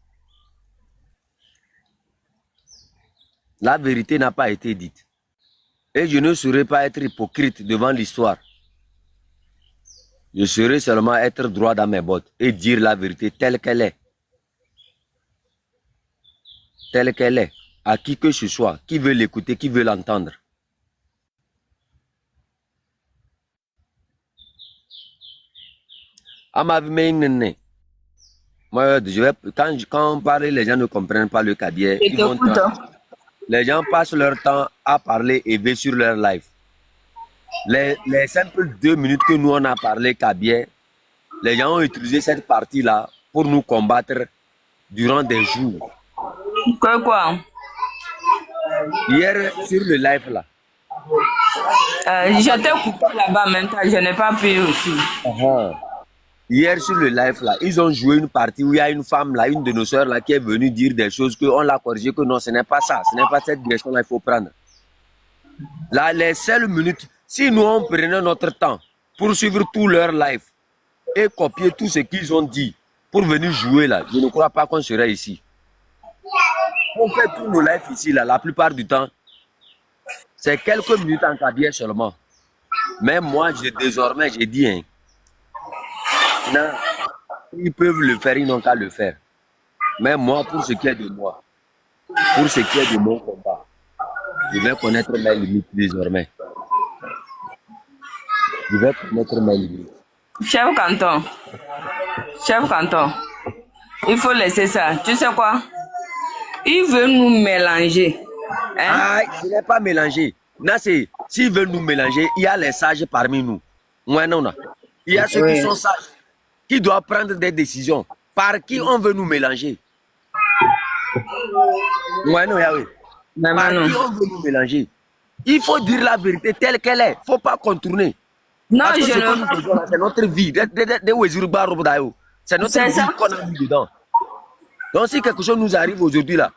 La vérité n'a pas été dite. Et je ne saurais pas être hypocrite devant l'histoire. Je saurais seulement être droit dans mes bottes et dire la vérité telle qu'elle est. Telle qu'elle est. À qui que ce soit, qui veut l'écouter, qui veut l'entendre. À ma vie, moi, quand on parle, les gens ne comprennent pas le cabier. Les gens passent leur temps à parler et élevé sur leur life. Les simples 2 minutes que nous on a parlé cabier, les gens ont utilisé cette partie-là pour nous combattre durant des jours. Quoi? Hier, sur le live là. J'étais coupé là-bas en même temps, je n'ai pas pu aussi. Hier, sur le live là, ils ont joué une partie où il y a une femme là, une de nos soeurs là, qui est venue dire des choses qu'on l'a corrigé, que non, ce n'est pas ça, ce n'est pas cette direction-là qu'il faut prendre. Là, les seules minutes, si nous on prenait notre temps pour suivre tout leur live et copier tout ce qu'ils ont dit pour venir jouer là, je ne crois pas qu'on serait ici. On fait tous nos lives ici là, la plupart du temps, c'est quelques minutes en cabier seulement. Mais moi, désormais, j'ai dit, hein, non, ils peuvent le faire, ils n'ont qu'à le faire. Mais moi, pour ce qui est de moi, pour ce qui est de mon combat, je vais connaître mes limites désormais. Je vais connaître mes limites. Chef Canton, il faut laisser ça. Tu sais quoi? Il veut nous mélanger. Hein? Ah, ce n'est pas mélangé. S'ils veulent nous mélanger, il y a les sages parmi nous. Moi, non, non. Il y a ceux qui sont sages, qui doivent prendre des décisions. Par qui on veut nous mélanger? Moi, non, Yahweh. Par qui on veut nous mélanger? Il faut dire la vérité telle qu'elle est. Il ne faut pas contourner. Non, parce que c'est notre vie. C'est notre vie qu'on a mis dedans. Donc, si quelque chose nous arrive aujourd'hui là,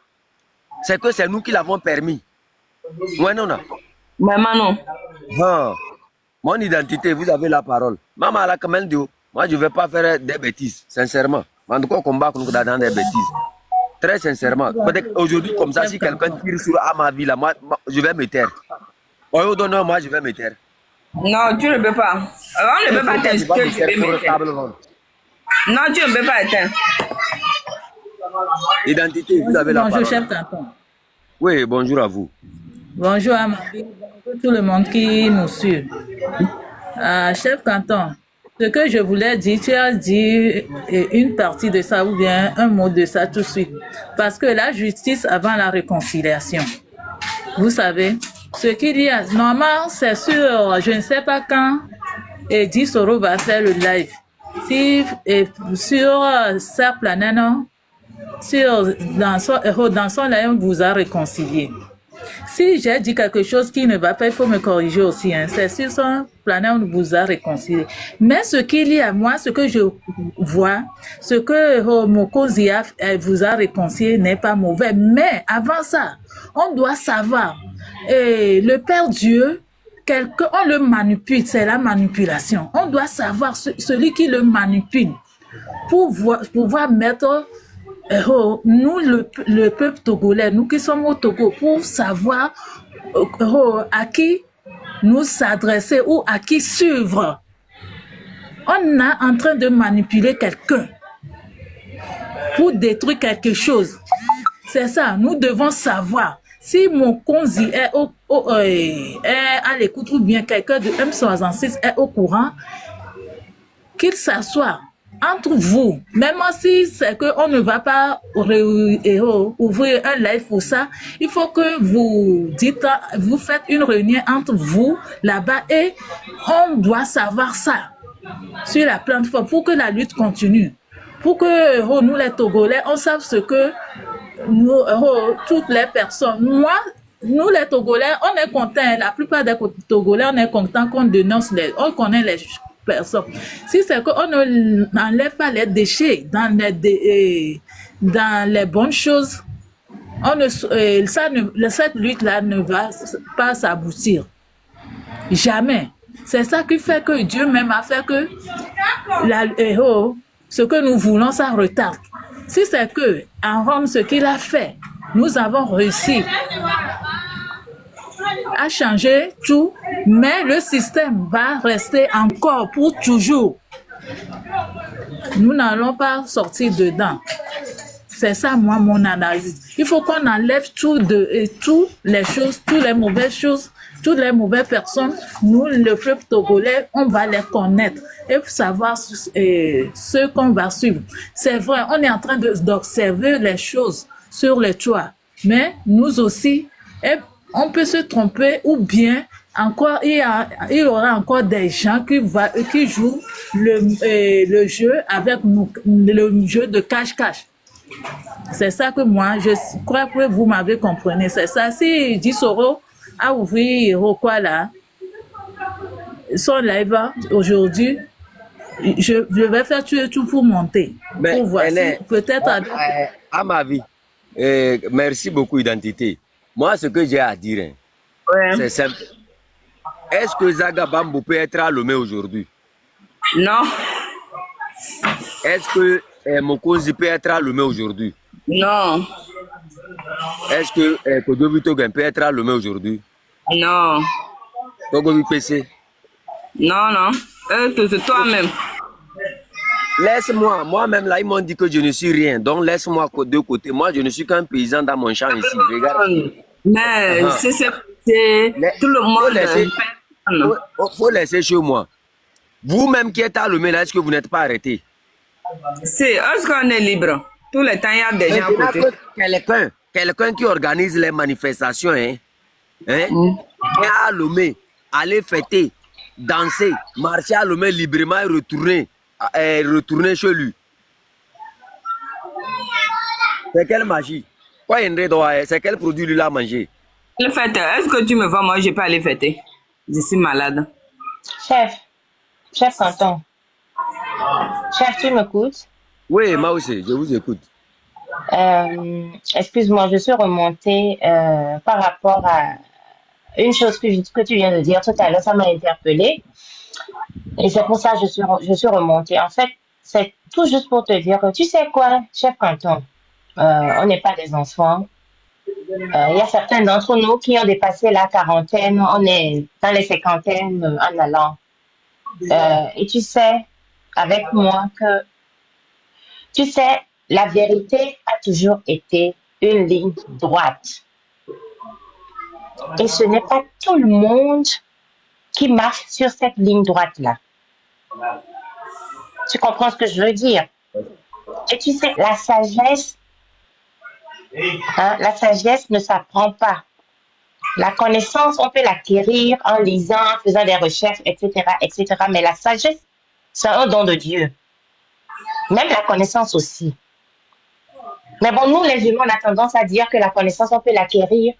c'est que c'est nous qui l'avons permis. Ouais, non, non. Maman, non. Ah, mon identité, vous avez la parole. Maman, la kamel dio. Moi, je ne vais pas faire des bêtises, sincèrement. En tout cas, combat qu'on a dans des bêtises. Très sincèrement. Peut-être aujourd'hui, comme ça, si quelqu'un tire sur ma vie là, moi, je vais me taire. Oh, non, moi, je vais me taire. Non, tu ne peux pas. On ne peut pas t'insulter, je vais me taire. Non, tu ne peux pas éteindre. Identité, vous avez la parole. Bonjour, chef Canton. Oui, bonjour à vous. Bonjour à Marie, bonjour tout le monde qui nous suit. Chef Canton, ce que je voulais dire, tu as dit une partie de ça ou bien un mot de ça tout de suite. Parce que la justice avant la réconciliation, vous savez, ce qu'il y a, normalement, c'est sûr, je ne sais pas quand Eddie Soro va faire le live. Si sur sa planète, non? Dans son live, vous a réconcilié. Si j'ai dit quelque chose qui ne va pas, il faut me corriger aussi. Hein. C'est sur son planète, on vous a réconcilié. Mais ce qu'il y a, moi, ce que je vois, ce que Mokozia vous a réconcilié n'est pas mauvais. Mais avant ça, on doit savoir, le Père Dieu, on le manipule, c'est la manipulation. On doit savoir celui qui le manipule pour pouvoir mettre nous, le peuple togolais, nous qui sommes au Togo, pour savoir à qui nous s'adresser ou à qui suivre. On est en train de manipuler quelqu'un pour détruire quelque chose. C'est ça, nous devons savoir. Si mon Konzi est à l'écoute ou bien quelqu'un de M66 est au courant, qu'il s'assoie entre vous, même si c'est qu'on ne va pas ouvrir un live pour ça, il faut que vous faites une réunion entre vous là-bas et on doit savoir ça sur la plateforme pour que la lutte continue. Pour que nous les Togolais, on sache ce que nous, toutes les personnes, nous les Togolais, on est contents, la plupart des Togolais, on est contents qu'on dénonce on connaît les personnes. Si c'est qu'on n'enlève pas les déchets dans les bonnes choses, cette lutte-là ne va pas s'aboutir. Jamais. C'est ça qui fait que Dieu même a fait que ce que nous voulons, ça retarde. Si c'est que en Rome, ce qu'il a fait, nous avons réussi à changer tout, mais le système va rester encore pour toujours. Nous n'allons pas sortir dedans. C'est ça, moi, mon analyse. Il faut qu'on enlève toutes les choses, toutes les mauvaises choses, toutes les mauvaises personnes. Nous, le peuple togolais, on va les connaître et savoir ce qu'on va suivre. C'est vrai, on est en train d'observer les choses sur le toit, mais nous aussi, on peut se tromper ou bien encore, il y aura encore des gens qui jouent le jeu avec nous, le jeu de cache-cache. C'est ça que moi, je crois que vous m'avez compris. C'est ça. Si Disoro a ouvert quoi là, son live aujourd'hui, je vais faire tout pour monter. Mais pour voir si peut-être à ma vie, merci beaucoup, Identité. Moi, ce que j'ai à dire, c'est simple. Est-ce que Zaga Bambo peut être à Lomé aujourd'hui? Non. Est-ce que Mokozi peut être à Lomé aujourd'hui? Non. Est-ce que Kodobi Togen peut être à Lomé aujourd'hui? Non. Togobi PC? Non, non. C'est toi-même. Laisse-moi, moi-même là, ils m'ont dit que je ne suis rien. Donc laisse-moi de côté. Moi, je ne suis qu'un paysan dans mon champ ici. Regarde. Mais c'est tout le monde. Faut laisser chez moi. Vous-même qui êtes à Lomé là, est-ce que vous n'êtes pas arrêté? Est-ce qu'on est libre? Tout le temps, il y a des gens à côté. Quelqu'un qui organise les manifestations, vient à Lomé, aller fêter, danser, marcher à Lomé librement et retourner chez lui. C'est quelle magie? C'est quel produit lui a mangé? Le fait, est-ce que tu me vois, moi, je peux aller fêter? Je suis malade. Chef Canton. Chef, tu m'écoutes? Oui, moi aussi, je vous écoute. Excuse-moi, je suis remontée par rapport à une chose que tu viens de dire tout à l'heure, ça m'a interpellée. Et c'est pour ça que je suis remontée. En fait, c'est tout juste pour te dire que tu sais quoi, chef Canton, on n'est pas des enfants. Il y a certains d'entre nous qui ont dépassé la quarantaine, on est dans les cinquantaines en allant. Et tu sais, avec moi, que tu sais, la vérité a toujours été une ligne droite. Et ce n'est pas tout le monde qui marche sur cette ligne droite-là. Tu comprends ce que je veux dire? Et tu sais, la sagesse ne s'apprend pas. La connaissance, on peut l'acquérir en lisant, en faisant des recherches, etc., etc. Mais la sagesse, c'est un don de Dieu. Même la connaissance aussi. Mais bon, nous, les humains, on a tendance à dire que la connaissance, on peut l'acquérir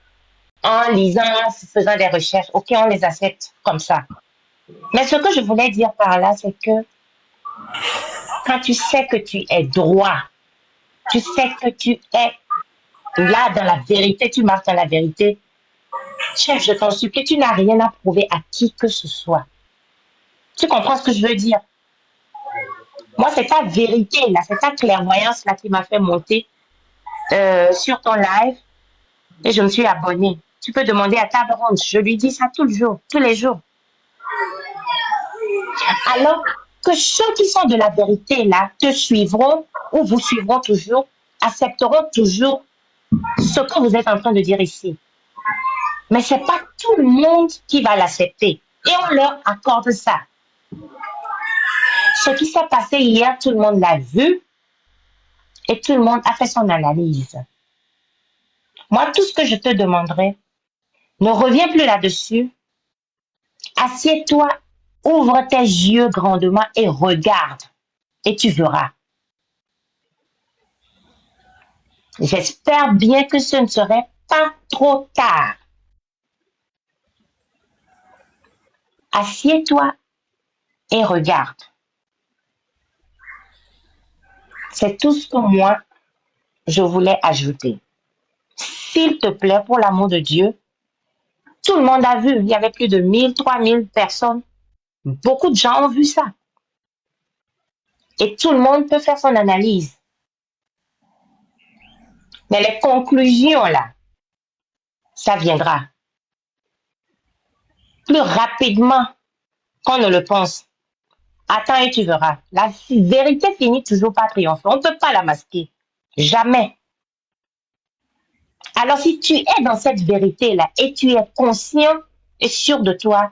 en lisant, en faisant des recherches. Ok, on les accepte comme ça. Mais ce que je voulais dire par là, c'est que quand tu sais que tu es droit, tu sais que tu es là dans la vérité, tu marches dans la vérité, chef, je t'en supplie, tu n'as rien à prouver à qui que ce soit. Tu comprends ce que je veux dire? Moi, c'est ta vérité, là, c'est ta clairvoyance là qui m'a fait monter sur ton live et je me suis abonnée. Tu peux demander à Table Ronde, je lui dis ça tous les jours. Alors que ceux qui sont de la vérité là te suivront ou vous suivront toujours, accepteront toujours ce que vous êtes en train de dire ici. Mais c'est pas tout le monde qui va l'accepter et on leur accorde ça. Ce qui s'est passé hier, tout le monde l'a vu et tout le monde a fait son analyse. Moi, tout ce que je te demanderai, ne reviens plus là-dessus. Assieds-toi, ouvre tes yeux grandement et regarde et tu verras. J'espère bien que ce ne serait pas trop tard. Assieds-toi et regarde. C'est tout ce que moi, je voulais ajouter. S'il te plaît, pour l'amour de Dieu, tout le monde a vu. Il y avait plus de 1000, 3000 personnes. Beaucoup de gens ont vu ça. Et tout le monde peut faire son analyse. Mais les conclusions, là, ça viendra plus rapidement qu'on ne le pense. Attends et tu verras. La vérité finit toujours par triompher. On ne peut pas la masquer. Jamais. Alors, si tu es dans cette vérité-là et tu es conscient et sûr de toi,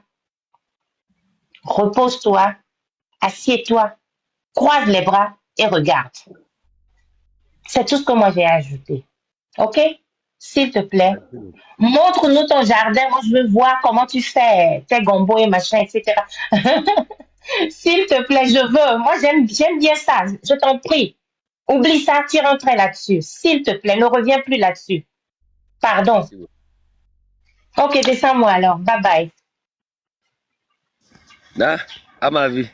repose-toi, assieds-toi, croise les bras et regarde. C'est tout ce que moi j'ai ajouté. OK? S'il te plaît, montre-nous ton jardin. Moi, je veux voir comment tu fais tes gombos et machin, etc. S'il te plaît, je veux. Moi, j'aime bien ça. Je t'en prie. Oublie ça, tire un trait là-dessus. S'il te plaît, ne reviens plus là-dessus. Pardon. Ok, descends-moi alors. Bye bye. Là, à ma vie.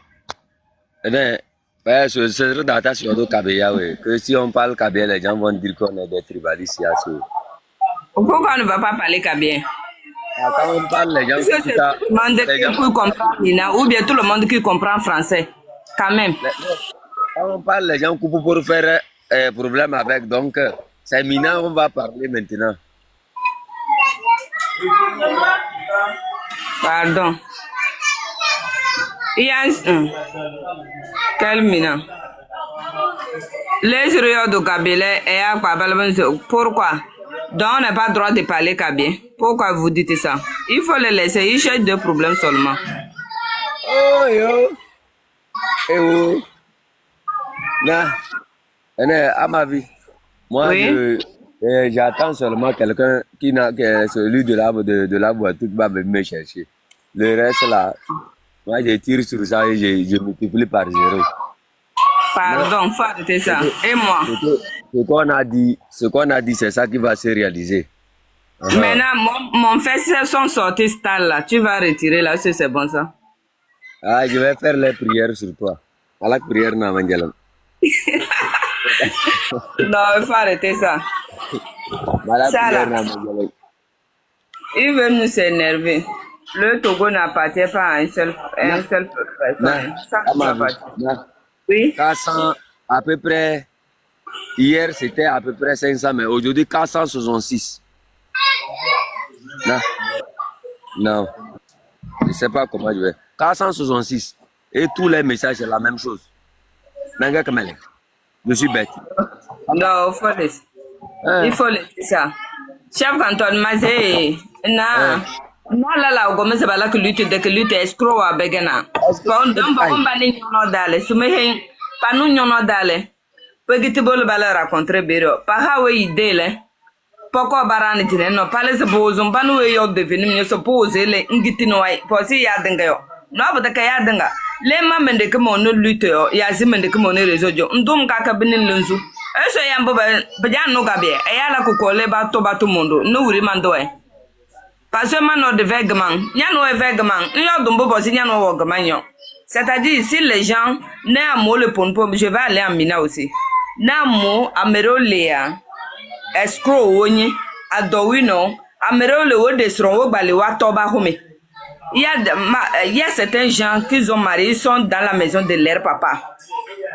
Eh bien, c'est ce data sur le Kabea, oui. Que si on parle Kabea, les gens vont dire qu'on est des tribalistes. Pourquoi on ne va pas parler kabien? Quand on parle, les gens Parce que c'est tout le monde qui comprend Mina, ou bien tout le monde qui comprend français. Quand même. Quand on parle, les gens coupent pour faire problème avec. Donc, c'est Mina, on va parler maintenant. Pardon. Il y a quel Mina? Les réunions de Kabila et à pourquoi? Donc on n'a pas le droit de parler kabien. Pourquoi vous dites ça? Il faut les laisser, ils cherchent deux problèmes seulement. Oh yo! Eh oh! Là, à ma vie, moi, oui? J'attends seulement quelqu'un qui n'a que celui de la voiture qui va me chercher. Le reste là, moi je tire sur ça et je multiplie par 0. Pardon, faut arrêter ça. Et moi? Ce qu'on a dit, c'est ça qui va se réaliser. Maintenant, mon fils sont sortis stade là. Tu vas retirer là, c'est bon ça? Ah, je vais faire les prières sur toi. À la prière, non, Mangalam. Non, il faut arrêter ça. Ça là. Il veut nous s'énerver. Le Togo n'appartient pas à un seul personne. Ça appartient. Oui. 400, à peu près, hier c'était à peu près 500, mais aujourd'hui 466. Non, je ne sais pas comment je vais. 466. Et tous les messages, c'est la même chose. Je suis bête. Non, il faut laisser ça. Chef canton, Mazé, la c'est pas là que lutte escroc à Begana. On va n'y d'aller. Soumehin, pas nous n'y d'aller. Petit bol bala raconter bureau. Pas how idée là. Pourquoi barani tine no pale se bozum banu yo devenu ne suppose le ngitino ai. Posi ya denga yo. No abata ka ya denga. Le mamende ke mo no lutte yo. Ya zimende ke mo ne réseau jo. Ndum ka ka binin lunzu. Eso ya mbo ba jan no gabe. E ya la ko ko le ba to mundo. No wuri mando e. Parce que man de vaguement, n'y a no vaguement, n'y a d'ombo bosi n'y a no wogmanyo. C'est-à-dire si les gens n'a mo le ponpo, je vais aller en Mina aussi. Na mo amero lea escrow woni adowino amero le wo desron wo gbale wa toba home. Il y a certains gens qui ont marié, ils sont dans la maison de leur papa.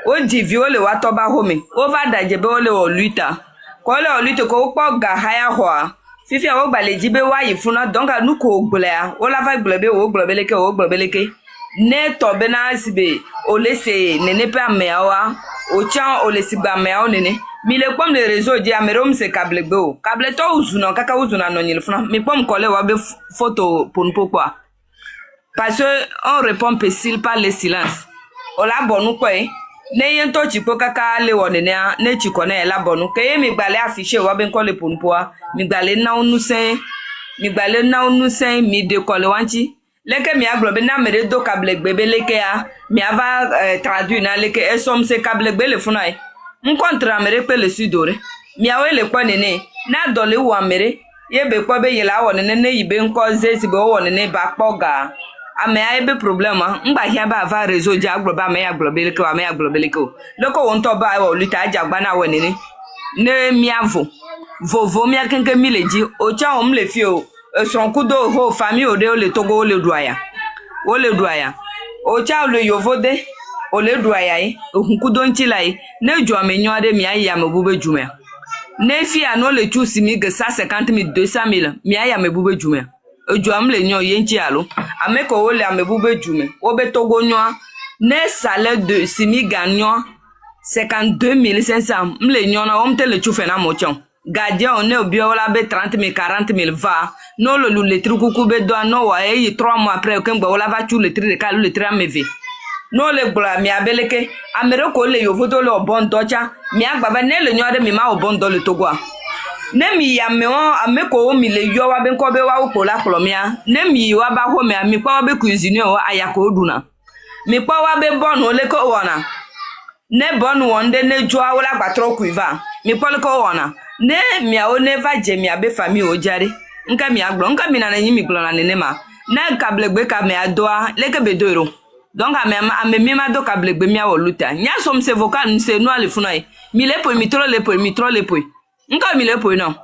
O di viole wa toba home. O va dajebe ole o luita. Ko le o luita ko po ga haya ho. Fifi wo gbale jibe wa yifuna donc anu ko gblea. O la va glebe o glebeleke. Ne tobe na sibe o lese nene pe ameawa. O chan o lesi gba ameawa nene. Mi le pom le réseau di amerom se câble gbo. Câble to uzuna kaka uzuna no nyilfuna. Mi pom kole wa be photo ponpo quoi. Parce qu'on répond facile par le silence. On la bonne quoi. Ne yento chipo kaka le wonene ne chikone la bonne. Que mi gbale affiché wa ben ko le ponpoa. Mi gbale na onu sen. Mi de ko le wanchi. Leke mi aglobe na mere do câble gbebe leke a. Mi ava traduit na leke esom se câble gbe le funai. M'kontra mere pe le sudore. Mi awe le kwa nene. Na dole wa mere. Ye be kwa be yela wonene ne yibe nko zesi be wonene ba kpoga. Ame a ebe problème ngba hia ba va réseau ja agloba me ya globeleke wa me ya globeleke o loko won to ba o luta ajagba na wenene ne miavo vovo mi akenke mi leji o cha o mle fi o son kudo ho famille o de o le togo o le duaya o cha o le yovode Ole douaye, hunkudonti lai, ne joa me nyode mi aya me bube jume. Ne fi ano le tu simi que 150 000, 200 000, mi aya me bube jume. Joa mle nyo yenchi alo, ameko ole ame bube jume, obe togo nyoa, ne salaire de simi gagnant 52 500, mle nyona, on te le tu fena mochon. Gardien on est au bio la be 30 000, 40 000 va. Non le truc be do no wa e 3 mois après que ngba wala va tu le tri de ka le tri ameve. Non le bla mi abeleke amere ko le yo voto le bon docha mi agba ne le nyode mi ma o bon do le togo. Ne mi ya me on ameko mi le yo wa be ko be wa o la kolomia. Ne mi wa ba ho me mi pa wa be cuisine o ayako oduna. Mi pa wa be bon o le ko wona. Ne bon wonde ne joa wala batro kuiva. Mi pa le ko wona. Ne mi a o ne va je mi abe famille o jare. Nka mi aglo nka mi na na nyimi glo na ne ma. Na kablegbe ka me adoa leke be doiro. Donc ame mi ma do kablegbe mi a o luta. Nya som se vocal se no ale funai. Mi le po mi tro le po mi tro le po. Nka mi le po no.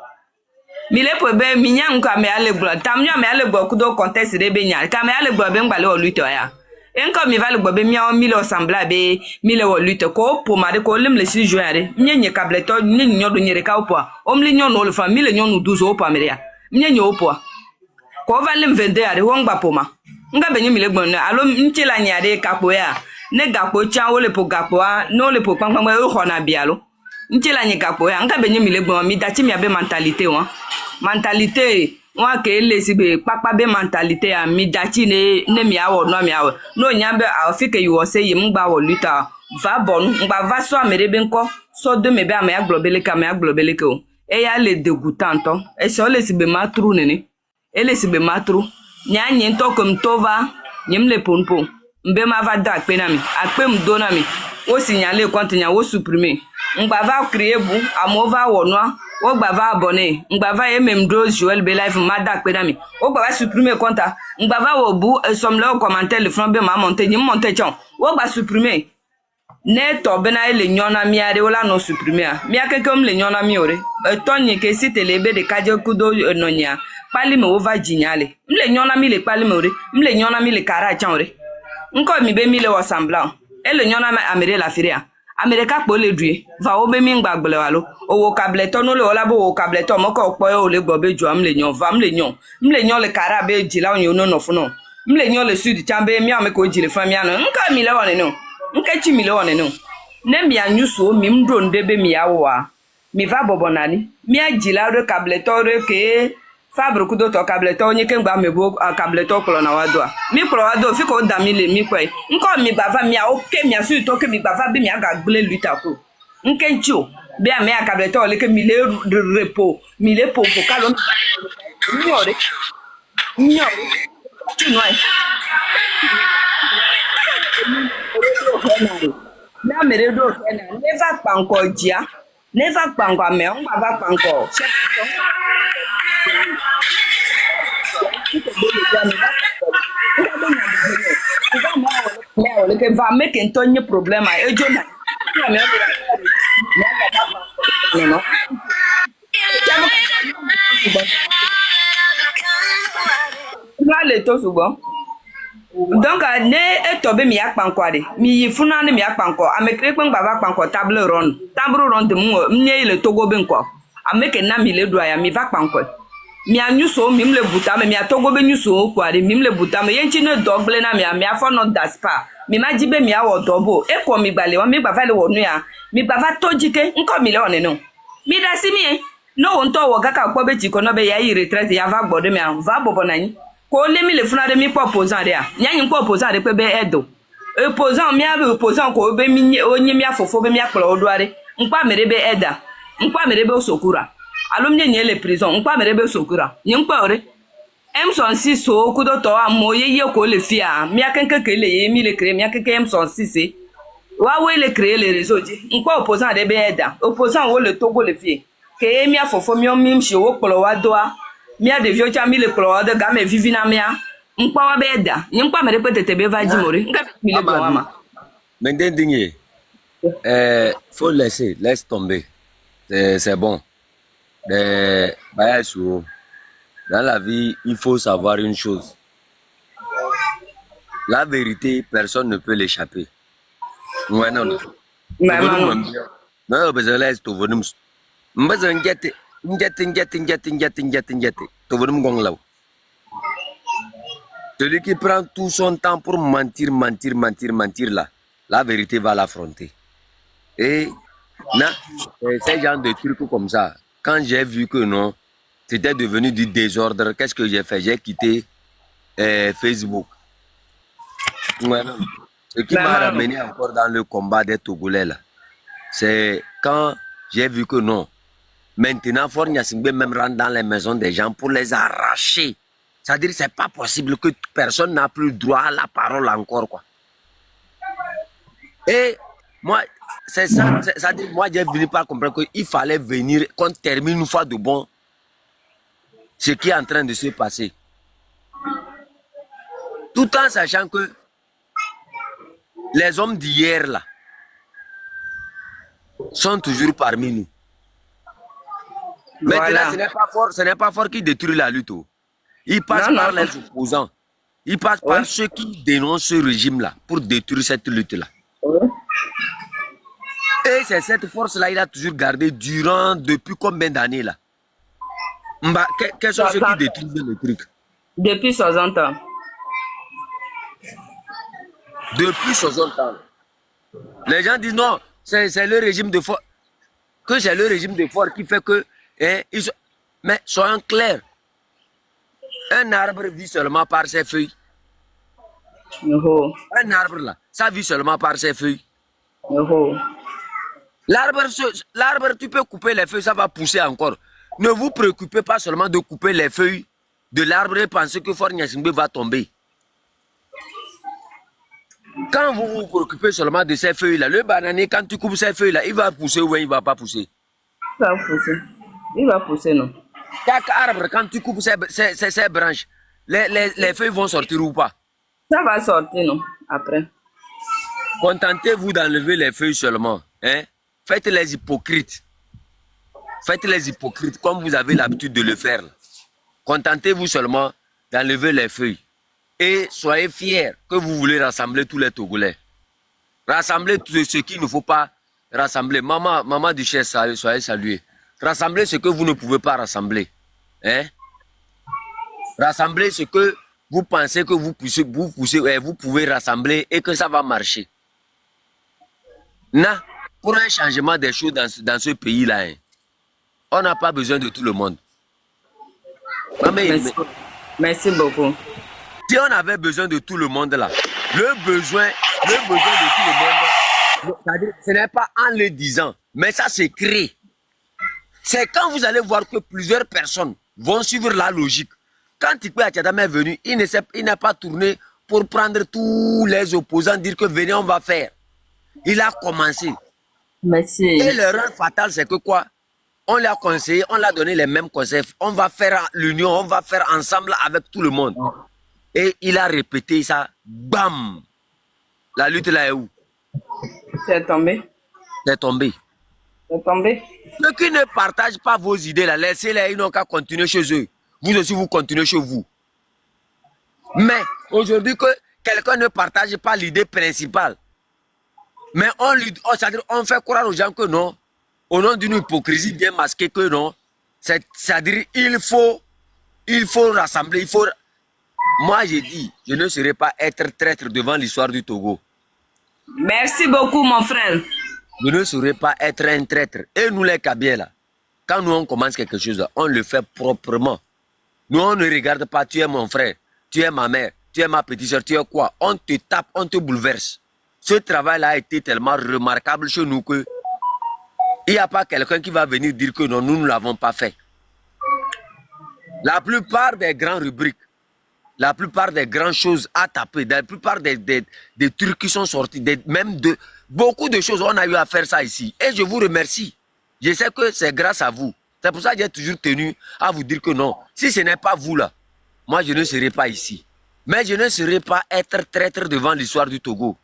Mi le po be mi nya nka me ale glo. Tam nya me ale glo kudo contest de be nya. Ka me ale glo be ngbale o luta ya. Enka mi va le gbo be mi a mi le assembla be mi le o luta ko po ma de ko lim le si joare. Nye kableto nye nyodo nyere ka opo. Omli nyon no le fa mi le nyon no 12 opo ameria. Mnye opo. Ko va lim vende ari wongba poma. Nga benye mi le gbon alo nchela nyade kapo ya. Ne gapo cha ole po gapo a no le po pam e ho na bialo. Nchela nye gapo ya nga benye mi le gbon mi dachi mi abe mentalité wa. Mentalité wa ke le sibe papa be mentalité ya mi dachi ne mi awo no mi awo. No nyambe afike you say yim gba wo luta. Va bon ngba va so amerebe nko so de mebe ama ya globele ka ma ya globele ko. E ya le dégoûtant e so le sibe matru nene e le sibe matru nya nyi to kom tova nyim le ponpo mbe ma va da pe na mi akpe m do na mi o signaler compte nya o supprimer ngba va créer bu amova wonwa o gba va abonner ngba va emem do Joel be live ma da pe na mi o gba va supprimer compte ngba va wo bu somme le commentaire le front be ma monter nyim monter chon o gba supprimer ne to bena ele nyona miare wala no supprimer mia kekem le nyona miore tonye ke site lebe de kaje kudo nonya pali me over jinyale mle nyona mi le pali me ore mle nyona mi le kara chanore nko mi be mi le assemblant ele nyona ma amere la firia amerika po le due va obe mi ngbagbele walo owo kableto no le wala bo wo kableto moko po o le gbobe ju am le nyon va mle nyon le kara be jila onyo no no funo mle nyon le sud chambe mi ameko jile fami ano nka mi le wone no nkechi mi le wone no ne mi anyuso mi mdo ndebe mi awa mi va bobonani mi ajila re kableto re ke fabre kudo to kableto onye ke ngba mebo kableto klo na wadwa mi klo wado fi ko da mi le mi kwe nko mi bava mi a oke mi asu to ke mi bava be mi aga gbele luta ko nkencho be a me kableto le ke mi le repo mi le po fo kalo nyore tu noi na mere do na never panko jia never panko me on bava panko va make un problème et je non le to souvent donc ne etobe mi akpanko ade mi yifuna ne mi akpanko amekre kwen baba akpanko table ron de mu nye le togo be nko ameke na mi le do ya mi va akpanko mi anyuso mi mle buta me mi atogo be nyuso ko ade mi mle buta me yenchi ne dogle na mi afo no daspa mi majibe mi awo dobo e ko mi gbale won mi gba fa le wonu ya mi gba fa tojike nko mi le one no mi da si mi no won to wo kaka kpo be ti ko no be ya yi retraite ya va gbodo mi an va bobo nani ko le mi le funa de mi proposant de a nyanyin proposant de pe be edo opposant mi ave opposant ko be mi onye mi afofo be mi akplo oduare npa mere be eda npa mere be osokura alumne nye le prison npa mere be osokura nyin pa ore Emson 6 so kudo to amo ye ko le fia mi akenke ke le ye mi le créer mi akenke Emson 6 wa we le créer le réseau ji npa opposant de be eda opposant wo le Togo le fie ke mi afofo mi o mi mshi wo kplo wa doa mia de vieux cha mi le klo de ga me vivi na mia nkpa wa beda nyi nkpa mere petete be va jimore nka mi le bon ama maintenant dingue faut laisse tomber c'est bon dans la vie il faut savoir une chose, la vérité personne ne peut l'échapper, Ouais, non, non. Mais Togo maman, nous non, parce que là, c'est Togo nous. M'baz ngete, ngete. Togo nous gong là. Celui qui prend tout son temps pour mentir là, la vérité va l'affronter. Et ces gens de trucs comme ça, quand j'ai vu que non, c'était devenu du désordre, qu'est-ce que j'ai fait? J'ai quitté Facebook. Ouais, non. Ce qui m'a ramené encore dans le combat des Togolais là, c'est quand j'ai vu que non. Maintenant, Fort Gnassingbé même rentre dans les maisons des gens pour les arracher. C'est-à-dire que c'est pas possible que personne n'a plus droit à la parole encore, quoi. Et moi, c'est ça, c'est-à-dire moi j'ai fini par comprendre qu'il fallait venir, qu'on termine une fois de bon ce qui est en train de se passer. Tout en sachant que les hommes d'hier là sont toujours parmi nous. Maintenant, voilà. ce n'est pas fort qui détruit la lutte. Il passe par les opposants. Il passe par ceux qui dénoncent ce régime-là pour détruire cette lutte-là. Et c'est cette force-là qu'il a toujours gardée depuis combien d'années là? Quels sont ceux qui détruisent le truc? Depuis 60 ans. Depuis 60 ans. Les gens disent non, c'est le régime de force. Que c'est le régime de force qui fait que... Mais soyons clairs. Un arbre vit seulement par ses feuilles. Un arbre là, ça vit seulement par ses feuilles. L'arbre, tu peux couper les feuilles, ça va pousser encore. Ne vous préoccupez pas seulement de couper les feuilles de l'arbre et pensez que Fort Gnassingbé va tomber. Quand vous vous préoccupez seulement de ces feuilles-là, le bananier, quand tu coupes ces feuilles-là, il va pousser ou il ne va pas pousser? Il va pousser. Il va pousser, non? Chaque arbre, quand tu coupes ses branches, les feuilles vont sortir ou pas? Ça va sortir, non? Après. Contentez-vous d'enlever les feuilles seulement. Hein? Faites les hypocrites. Faites les hypocrites comme vous avez l'habitude de le faire. Contentez-vous seulement d'enlever les feuilles. Et soyez fiers que vous voulez rassembler tous les Togolais. Rassembler tout ce qu'il ne faut pas rassembler. Maman Duchesse, soyez salués. Rassembler ce que vous ne pouvez pas rassembler. Hein? Rassembler ce que vous pensez que vous pouvez rassembler et que ça va marcher. Non, pour un changement des choses dans ce pays-là, hein, on n'a pas besoin de tout le monde. Merci beaucoup. Si on avait besoin de tout le monde là, le besoin de tout le monde, ce n'est pas en le disant, mais ça se crée. C'est quand vous allez voir que plusieurs personnes vont suivre la logique. Quand Tikwe Achadam est venu, il n'a pas tourné pour prendre tous les opposants, dire que venez, on va faire. Il a commencé. Merci. Et l'erreur fatale, c'est que quoi? On l'a conseillé, on l'a donné les mêmes conseils. On va faire l'union, on va faire ensemble avec tout le monde. Et il a répété ça. Bam! La lutte là est où? C'est tombé. C'est tombé. C'est tombé. Ceux qui ne partagent pas vos idées là, laissez-les, ils n'ont qu'à continuer chez eux. Vous aussi, vous continuez chez vous. Mais aujourd'hui, que quelqu'un ne partage pas l'idée principale, mais on fait croire aux gens que non, au nom d'une hypocrisie bien masquée que non, c'est-à-dire il faut rassembler, Moi, j'ai dit, je ne serai pas être traître devant l'histoire du Togo. Merci beaucoup, mon frère. Je ne saurais pas être un traître. Et nous, les Kabyles, là, quand nous, on commence quelque chose, on le fait proprement. Nous, on ne regarde pas, tu es mon frère, tu es ma mère, tu es ma petite soeur, tu es quoi? On te tape, on te bouleverse. Ce travail-là a été tellement remarquable chez nous que il n'y a pas quelqu'un qui va venir dire que non, nous ne l'avons pas fait. La plupart des grandes rubriques, la plupart des grandes choses à taper, la plupart des trucs qui sont sortis, beaucoup de choses, on a eu à faire ça ici. Et je vous remercie. Je sais que c'est grâce à vous. C'est pour ça que j'ai toujours tenu à vous dire que non. Si ce n'est pas vous là, moi je ne serai pas ici. Mais je ne serai pas être traître devant l'histoire du Togo.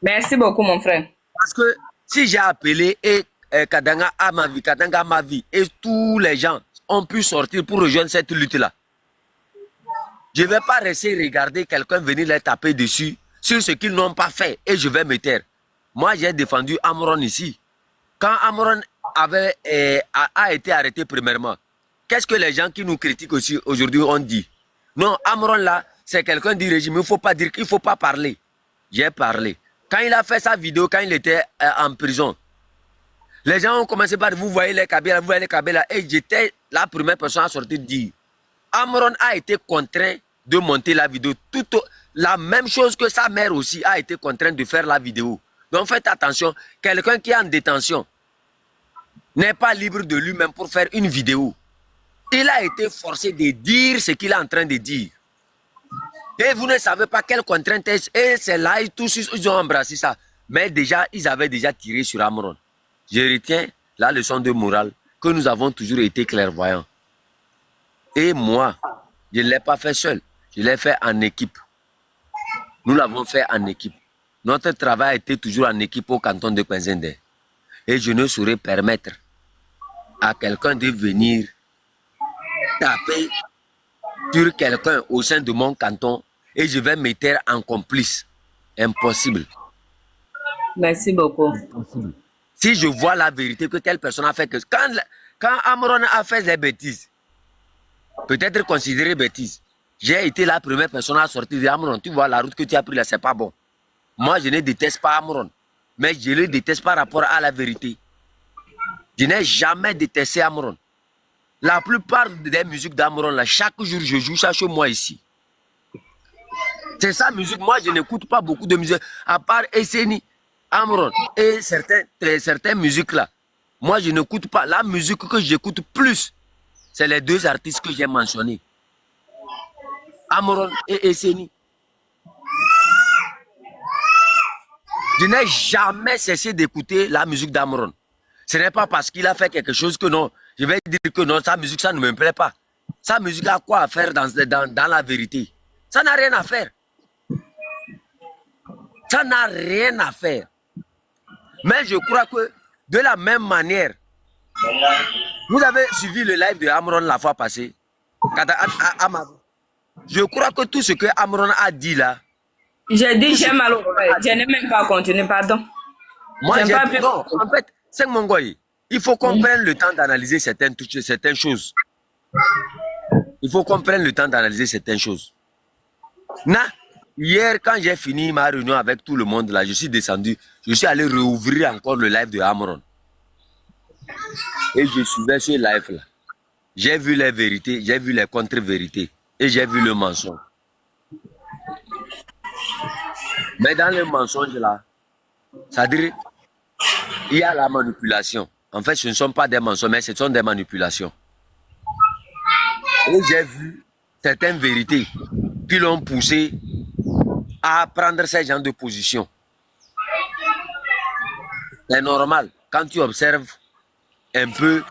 Merci beaucoup, mon frère. Parce que si j'ai appelé et Kadanga a ma vie, et tous les gens ont pu sortir pour rejoindre cette lutte-là, je ne vais pas rester regarder quelqu'un venir les taper dessus sur ce qu'ils n'ont pas fait et je vais me taire. Moi, j'ai défendu Amron ici. Quand Amron a été arrêté premièrement, qu'est-ce que les gens qui nous critiquent aussi aujourd'hui ont dit? Non, Amron là, c'est quelqu'un du régime. Il ne faut pas dire qu'il ne faut pas parler. J'ai parlé. Quand il a fait sa vidéo, quand il était en prison, les gens ont commencé par vous voyez les Kabila, vous voyez les Kabila. Et j'étais la première personne à sortir de dire. Amron a été contraint de monter la vidéo. La même chose que sa mère aussi a été contrainte de faire la vidéo. Donc faites attention, quelqu'un qui est en détention n'est pas libre de lui-même pour faire une vidéo. Il a été forcé de dire ce qu'il est en train de dire. Et vous ne savez pas quelle contrainte est. Et c'est là, tous ils ont embrassé ça. Mais déjà, ils avaient déjà tiré sur Amron. Je retiens la leçon de morale que nous avons toujours été clairvoyants. Et moi, je ne l'ai pas fait seul. Je l'ai fait en équipe. Nous l'avons fait en équipe. Notre travail a été toujours en équipe au canton de Kwenzende. Et je ne saurais permettre à quelqu'un de venir taper sur quelqu'un au sein de mon canton et je vais me taire en complice. Impossible. Merci beaucoup. Impossible. Si je vois la vérité que telle personne a fait que... Quand Amron a fait des bêtises, peut-être considéré bêtises, j'ai été la première personne à sortir de Amron. Tu vois, la route que tu as pris là, c'est pas bon. Moi, je ne déteste pas Amron, mais je le déteste par rapport à la vérité. Je n'ai jamais détesté Amron. La plupart des musiques d'Amron, là, chaque jour, je joue ça chez moi ici. C'est sa musique. Moi, je n'écoute pas beaucoup de musique, à part Esseni, Amron et certaines musiques là. Moi, je n'écoute pas. La musique que j'écoute plus, c'est les deux artistes que j'ai mentionnés. Amron et Esseni. Je n'ai jamais cessé d'écouter la musique d'Amron. Ce n'est pas parce qu'il a fait quelque chose que non. Je vais dire que non, sa musique, ça ne me plaît pas. Sa musique a quoi à faire dans la vérité? Ça n'a rien à faire. Ça n'a rien à faire. Mais je crois que de la même manière, vous avez suivi le live de Amron la fois passée. Je crois que tout ce que Amron a dit là, J'ai dit j'ai mal au cœur. Je n'ai même pas continué, pardon. moi, non, en fait, c'est mon gars. Il faut qu'on prenne le temps d'analyser certaines choses. Il faut qu'on prenne le temps d'analyser certaines choses. Hier, quand j'ai fini ma réunion avec tout le monde, là, je suis descendu. Je suis allé rouvrir encore le live de Amron. Et je suivais ce live-là. J'ai vu les vérités, j'ai vu les contre-vérités. Et j'ai vu le mensonge. Mais dans le mensonge là, c'est-à-dire, il y a la manipulation. En fait, ce ne sont pas des mensonges, mais ce sont des manipulations. Et j'ai vu certaines vérités qui l'ont poussé à prendre ces genres de position. C'est normal. Quand tu observes un peu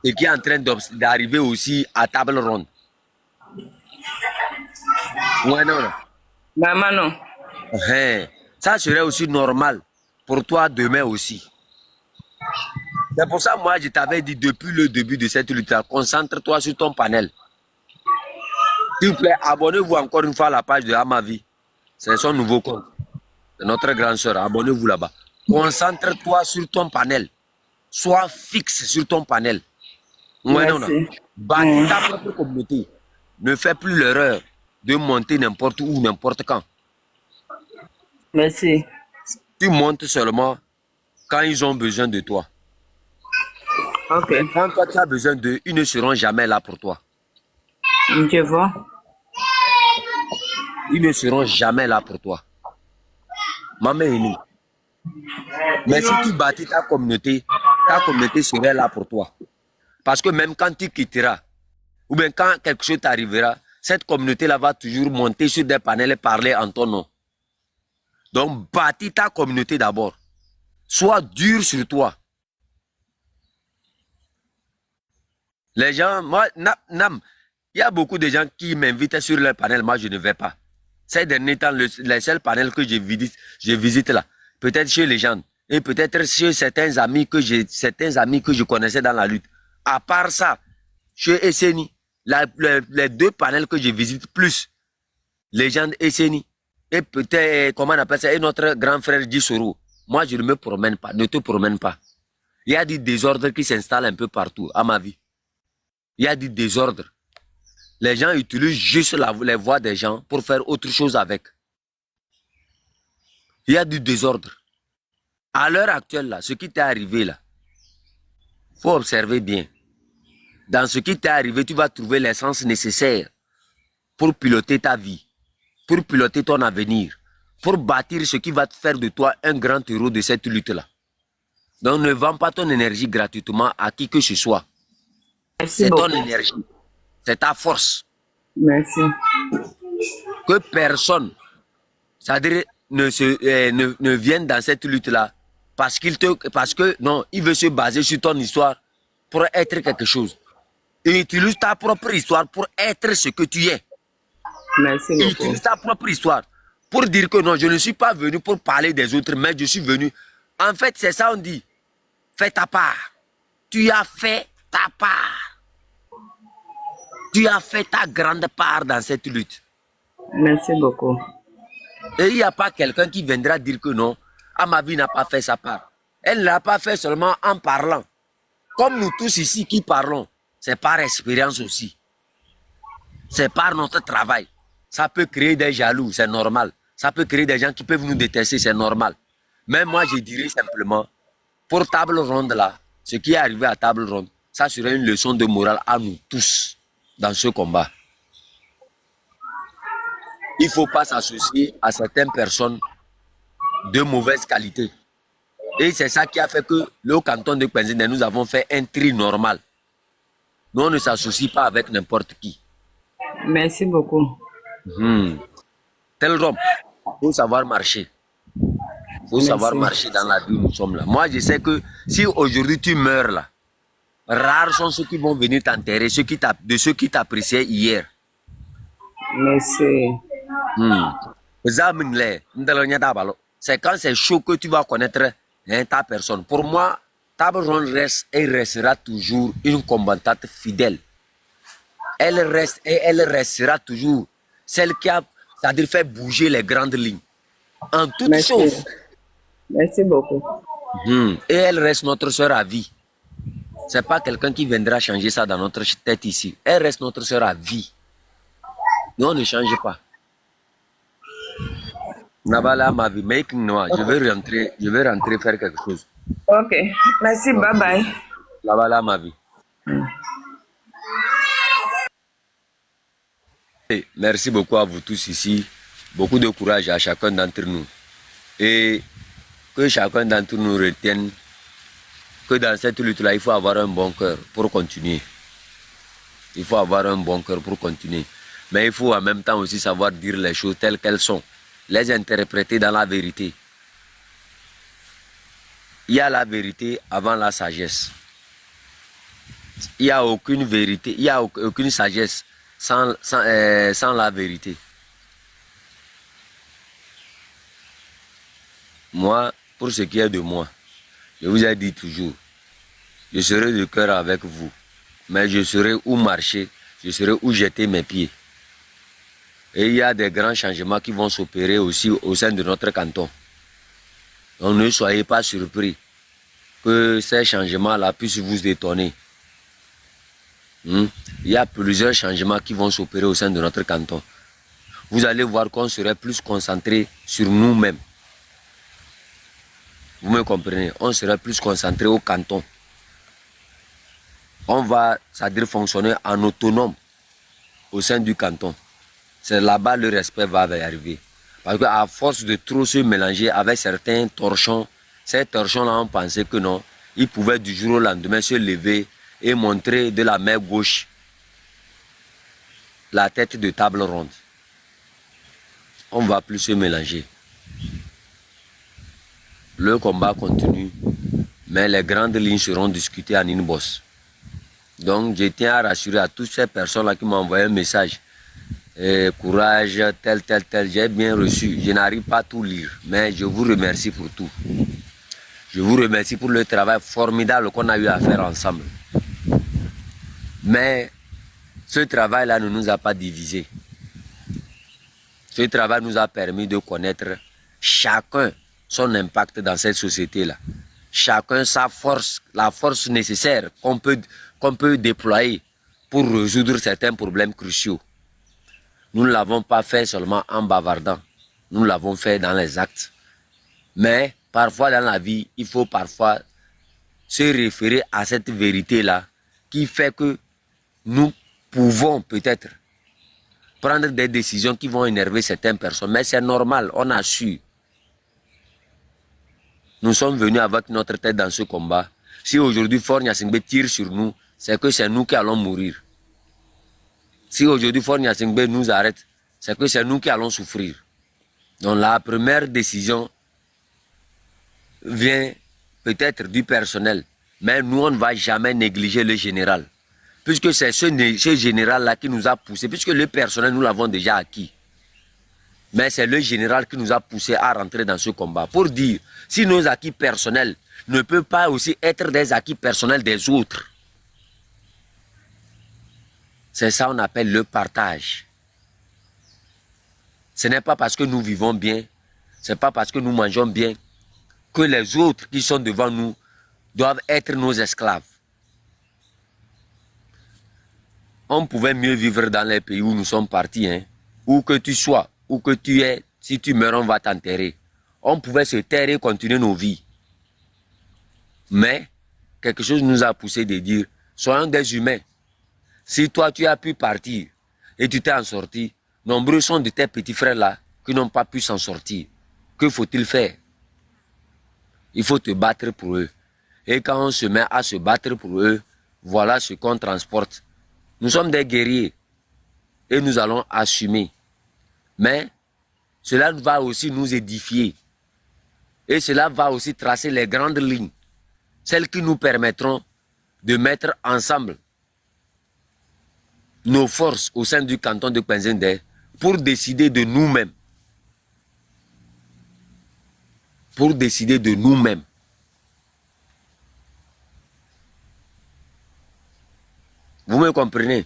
ce qui est en train d'arriver aussi à table ronde. Ouais, non, non. Maman, non. Ça serait aussi normal pour toi demain aussi. C'est pour ça, moi, je t'avais dit depuis le début de cette lutte, concentre-toi sur ton panel. S'il vous plaît, abonnez-vous encore une fois à la page de Amavi. C'est son nouveau compte. C'est notre grande soeur. Abonnez-vous là-bas. Concentre-toi sur ton panel. Sois fixe sur ton panel. Ouais, non, non. Bâtis ta propre communauté. Ne fais plus l'erreur de monter n'importe où, n'importe quand. Merci. Tu montes seulement quand ils ont besoin de toi. Ok. Quand toi tu as besoin d'eux, ils ne seront jamais là pour toi. Je vois. Ils ne seront jamais là pour toi. Maman, mais si tu bâtis ta communauté serait là pour toi. Parce que même quand tu quitteras, ou bien quand quelque chose t'arrivera, cette communauté-là va toujours monter sur des panels et parler en ton nom. Donc, bâtis ta communauté d'abord. Sois dur sur toi. Les gens, moi, il y a beaucoup de gens qui m'invitent sur leur panel, moi je ne vais pas. Ces derniers temps, les seuls panels que je visite là, peut-être chez les gens, et peut-être chez certains amis que je connaissais dans la lutte. À part ça, chez Esseni, les deux panels que je visite plus, les gens Esseni, et peut-être, comment on appelle ça, et notre grand frère Gisoro. moi je ne me promène pas, ne te promène pas. Il y a du désordre qui s'installe un peu partout, à ma vie. Il y a du désordre. Les gens utilisent juste les voix des gens pour faire autre chose avec. Il y a du désordre. À l'heure actuelle, là, ce qui t'est arrivé, là, il faut observer bien. Dans ce qui t'est arrivé, tu vas trouver l'essence nécessaire pour piloter ta vie, pour piloter ton avenir, pour bâtir ce qui va te faire de toi un grand héros de cette lutte-là. Donc ne vends pas ton énergie gratuitement à qui que ce soit. C'est ton énergie, c'est ta force. Merci. Que personne, c'est-à-dire ne vienne dans cette lutte-là parce que non, il veut se baser sur ton histoire pour être quelque chose. Et utilise ta propre histoire pour être ce que tu es. Merci beaucoup. Utilise ta propre histoire pour dire que non, je ne suis pas venu pour parler des autres, mais je suis venu. En fait, c'est ça on dit. Fais ta part. Tu as fait ta part. Tu as fait ta grande part dans cette lutte. Merci beaucoup. Et il n'y a pas quelqu'un qui viendra dire que non, Amavi n'a pas fait sa part. Elle ne l'a pas fait seulement en parlant. Comme nous tous ici qui parlons, c'est par expérience aussi. C'est par notre travail. Ça peut créer des jaloux, c'est normal. Ça peut créer des gens qui peuvent nous détester, c'est normal. Mais moi, je dirais simplement, pour table ronde là, ce qui est arrivé à table ronde, ça serait une leçon de morale à nous tous dans ce combat. Il ne faut pas s'associer à certaines personnes de mauvaise qualité. Et c'est ça qui a fait que le canton de Kwenzine, nous avons fait un tri normal. Nous, on ne s'associe pas avec n'importe qui. Merci beaucoup. Tel Rome, il faut savoir marcher. Il faut savoir marcher dans la vie où nous sommes là. Moi, je sais que si aujourd'hui tu meurs là, rares sont ceux qui vont venir t'enterrer, de ceux qui t'appréciaient hier. Merci. C'est quand c'est chaud que tu vas connaître ta personne. Pour moi, Table Ronde reste et restera toujours une combattante fidèle. Elle reste et elle restera toujours celle qui a, c'est-à-dire fait bouger les grandes lignes. En toutes choses. Merci beaucoup. Et elle reste notre sœur à vie. C'est pas quelqu'un qui viendra changer ça dans notre tête ici. Elle reste notre sœur à vie. Nous, on ne change pas. Nabala, ma vie, making noise. Je vais rentrer faire quelque chose. Ok, merci, bye bye. Nabala, ma vie. Et merci beaucoup à vous tous ici. Beaucoup de courage à chacun d'entre nous. Et que chacun d'entre nous retienne que dans cette lutte-là, il faut avoir un bon cœur pour continuer. Il faut avoir un bon cœur pour continuer. Mais il faut en même temps aussi savoir dire les choses telles qu'elles sont. Les interpréter dans la vérité. Il y a la vérité avant la sagesse. Il n'y a aucune vérité, il n'y a aucune sagesse sans la vérité. Moi, pour ce qui est de moi, je vous ai dit toujours, je serai de cœur avec vous, mais je serai où marcher, je serai où jeter mes pieds. Et il y a des grands changements qui vont s'opérer aussi au sein de notre canton. Donc ne soyez pas surpris que ces changements-là puissent vous étonner. Il y a plusieurs changements qui vont s'opérer au sein de notre canton. Vous allez voir qu'on serait plus concentré sur nous-mêmes. Vous me comprenez? On serait plus concentré au canton. On va, c'est-à-dire fonctionner en autonome au sein du canton. C'est là-bas le respect va arriver. Parce qu'à force de trop se mélanger avec certains torchons, ces torchons-là ont pensé que non, ils pouvaient du jour au lendemain se lever et montrer de la main gauche la tête de table ronde. On ne va plus se mélanger. Le combat continue, mais les grandes lignes seront discutées en inbox. Donc je tiens à rassurer à toutes ces personnes-là qui m'ont envoyé un message. Courage, tel, j'ai bien reçu. Je n'arrive pas à tout lire, mais je vous remercie pour tout. Je vous remercie pour le travail formidable qu'on a eu à faire ensemble. Mais ce travail-là ne nous a pas divisés. Ce travail nous a permis de connaître chacun son impact dans cette société-là. Chacun sa force, la force nécessaire qu'on peut déployer pour résoudre certains problèmes cruciaux. Nous ne l'avons pas fait seulement en bavardant. Nous l'avons fait dans les actes. Mais parfois dans la vie, il faut parfois se référer à cette vérité-là qui fait que nous pouvons peut-être prendre des décisions qui vont énerver certaines personnes. Mais c'est normal, on a su. Nous sommes venus avec notre tête dans ce combat. Si aujourd'hui Faure Gnassingbé tire sur nous, c'est que c'est nous qui allons mourir. Si aujourd'hui Faure Gnassingbé nous arrête, c'est que c'est nous qui allons souffrir. Donc la première décision vient peut-être du personnel, mais nous on ne va jamais négliger le général. Puisque c'est ce général-là qui nous a poussé, puisque le personnel nous l'avons déjà acquis. Mais c'est le général qui nous a poussé à rentrer dans ce combat. Pour dire, si nos acquis personnels ne peuvent pas aussi être des acquis personnels des autres. C'est ça qu'on appelle le partage. Ce n'est pas parce que nous vivons bien, ce n'est pas parce que nous mangeons bien, que les autres qui sont devant nous doivent être nos esclaves. On pouvait mieux vivre dans les pays où nous sommes partis, hein. Où que tu sois, où que tu es, si tu meurs, on va t'enterrer. On pouvait se taire et continuer nos vies. Mais, quelque chose nous a poussé de dire, soyons des humains. Si toi, tu as pu partir et tu t'es en sorti, nombreux sont de tes petits frères-là qui n'ont pas pu s'en sortir. Que faut-il faire? Il faut te battre pour eux. Et quand on se met à se battre pour eux, voilà ce qu'on transporte. Nous sommes des guerriers et nous allons assumer. Mais cela va aussi nous édifier. Et cela va aussi tracer les grandes lignes, celles qui nous permettront de mettre ensemble nos forces au sein du canton de Penzender pour décider de nous-mêmes. Pour décider de nous-mêmes. Vous me comprenez?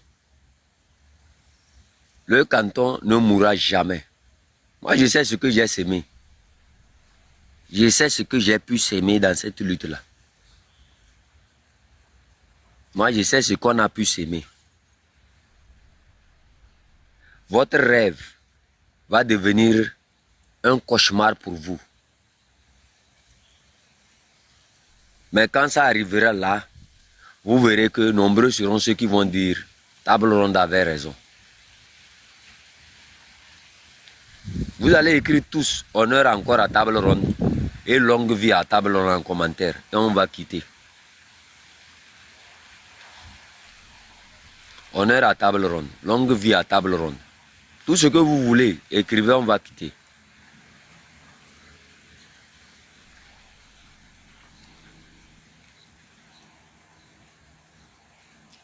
Le canton ne mourra jamais. Moi, je sais ce que j'ai sémé. Je sais ce que j'ai pu s'aimer dans cette lutte-là. Moi, je sais ce qu'on a pu s'aimer. Votre rêve va devenir un cauchemar pour vous. Mais quand ça arrivera là, vous verrez que nombreux seront ceux qui vont dire « Table ronde avait raison ». Vous allez écrire tous « Honneur encore à table ronde » et « Longue vie à table ronde » en commentaire. Et on va quitter. Honneur à table ronde, longue vie à table ronde. Tout ce que vous voulez, écrivez, on va quitter.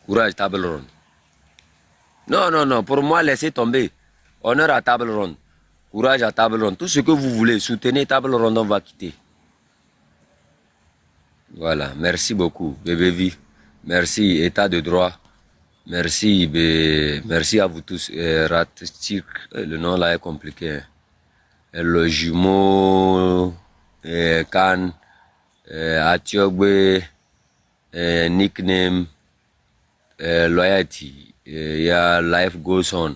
Courage, table ronde. Non, non, non, pour moi, laissez tomber. Honneur à table ronde. Courage à table ronde. Tout ce que vous voulez, soutenez table ronde, on va quitter. Voilà, merci beaucoup, bébé vie. Merci, état de droit. Merci, merci à vous tous. Ratstik, le nom là est compliqué. Le jumeau, Khan, Atiogbe, nickname, loyalty, il y a life goes on,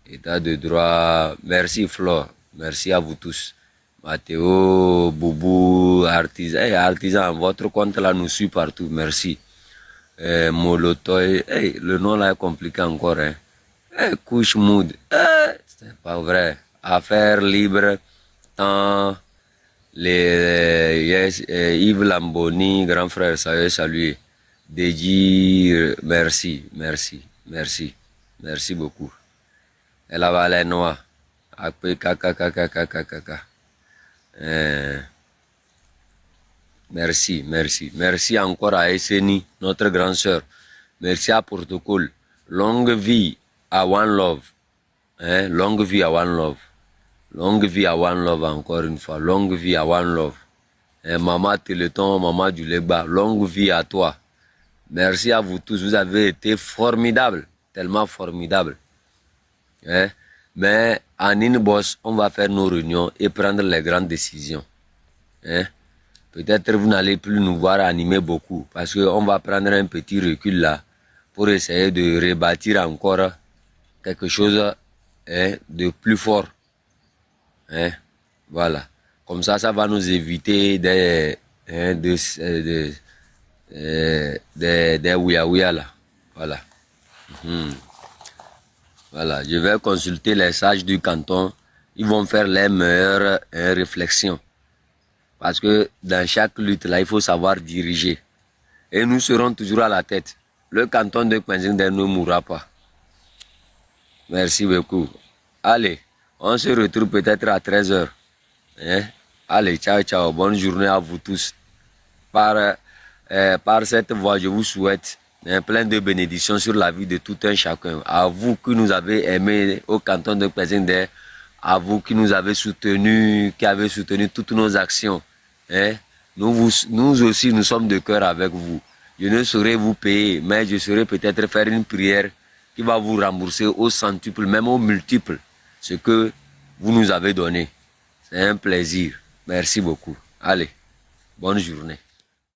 état de droit. Merci Flore, merci à vous tous. Mathéo, Boubou, artisan, artisan, votre compte là nous suit partout, merci. Molotoy, le nom là est compliqué encore, hein. Couche mood, c'est pas vrai. Affaires libres, temps, Yves Lamboni, grand frère, salut. Deji, merci, merci, merci, merci beaucoup. Elle a valé noir. Merci, merci. Merci encore à Esseni, notre grande sœur. Merci à Protocole. Longue vie à One Love. Hein? Longue vie à One Love. Longue vie à One Love encore une fois. Longue vie à One Love. Hein? Maman Téléthon, maman du Legba. Longue vie à toi. Merci à vous tous. Vous avez été formidables. Tellement formidables. Hein? Mais en Inboss, on va faire nos réunions et prendre les grandes décisions. Hein? Peut-être vous n'allez plus nous voir animer beaucoup parce qu'on va prendre un petit recul là pour essayer de rebâtir encore quelque chose de plus fort. Hein? Voilà. Comme ça va nous éviter des ouïa là. Voilà. Voilà. Je vais consulter les sages du canton. Ils vont faire les meilleures réflexions. Parce que dans chaque lutte là, il faut savoir diriger. Et nous serons toujours à la tête. Le canton de Kpenzing ne mourra pas. Merci beaucoup. Allez, on se retrouve peut-être à 13h. Hein? Allez, ciao, ciao. Bonne journée à vous tous. Par cette voie, je vous souhaite plein de bénédictions sur la vie de tout un chacun. À vous qui nous avez aimés au canton de Kpenzing, à vous qui nous avez soutenus, qui avez soutenu toutes nos actions. Hein? Nous aussi, nous sommes de cœur avec vous. Je ne saurais vous payer, mais je saurais peut-être faire une prière qui va vous rembourser au centuple, même au multiple, ce que vous nous avez donné. C'est un plaisir. Merci beaucoup. Allez, bonne journée.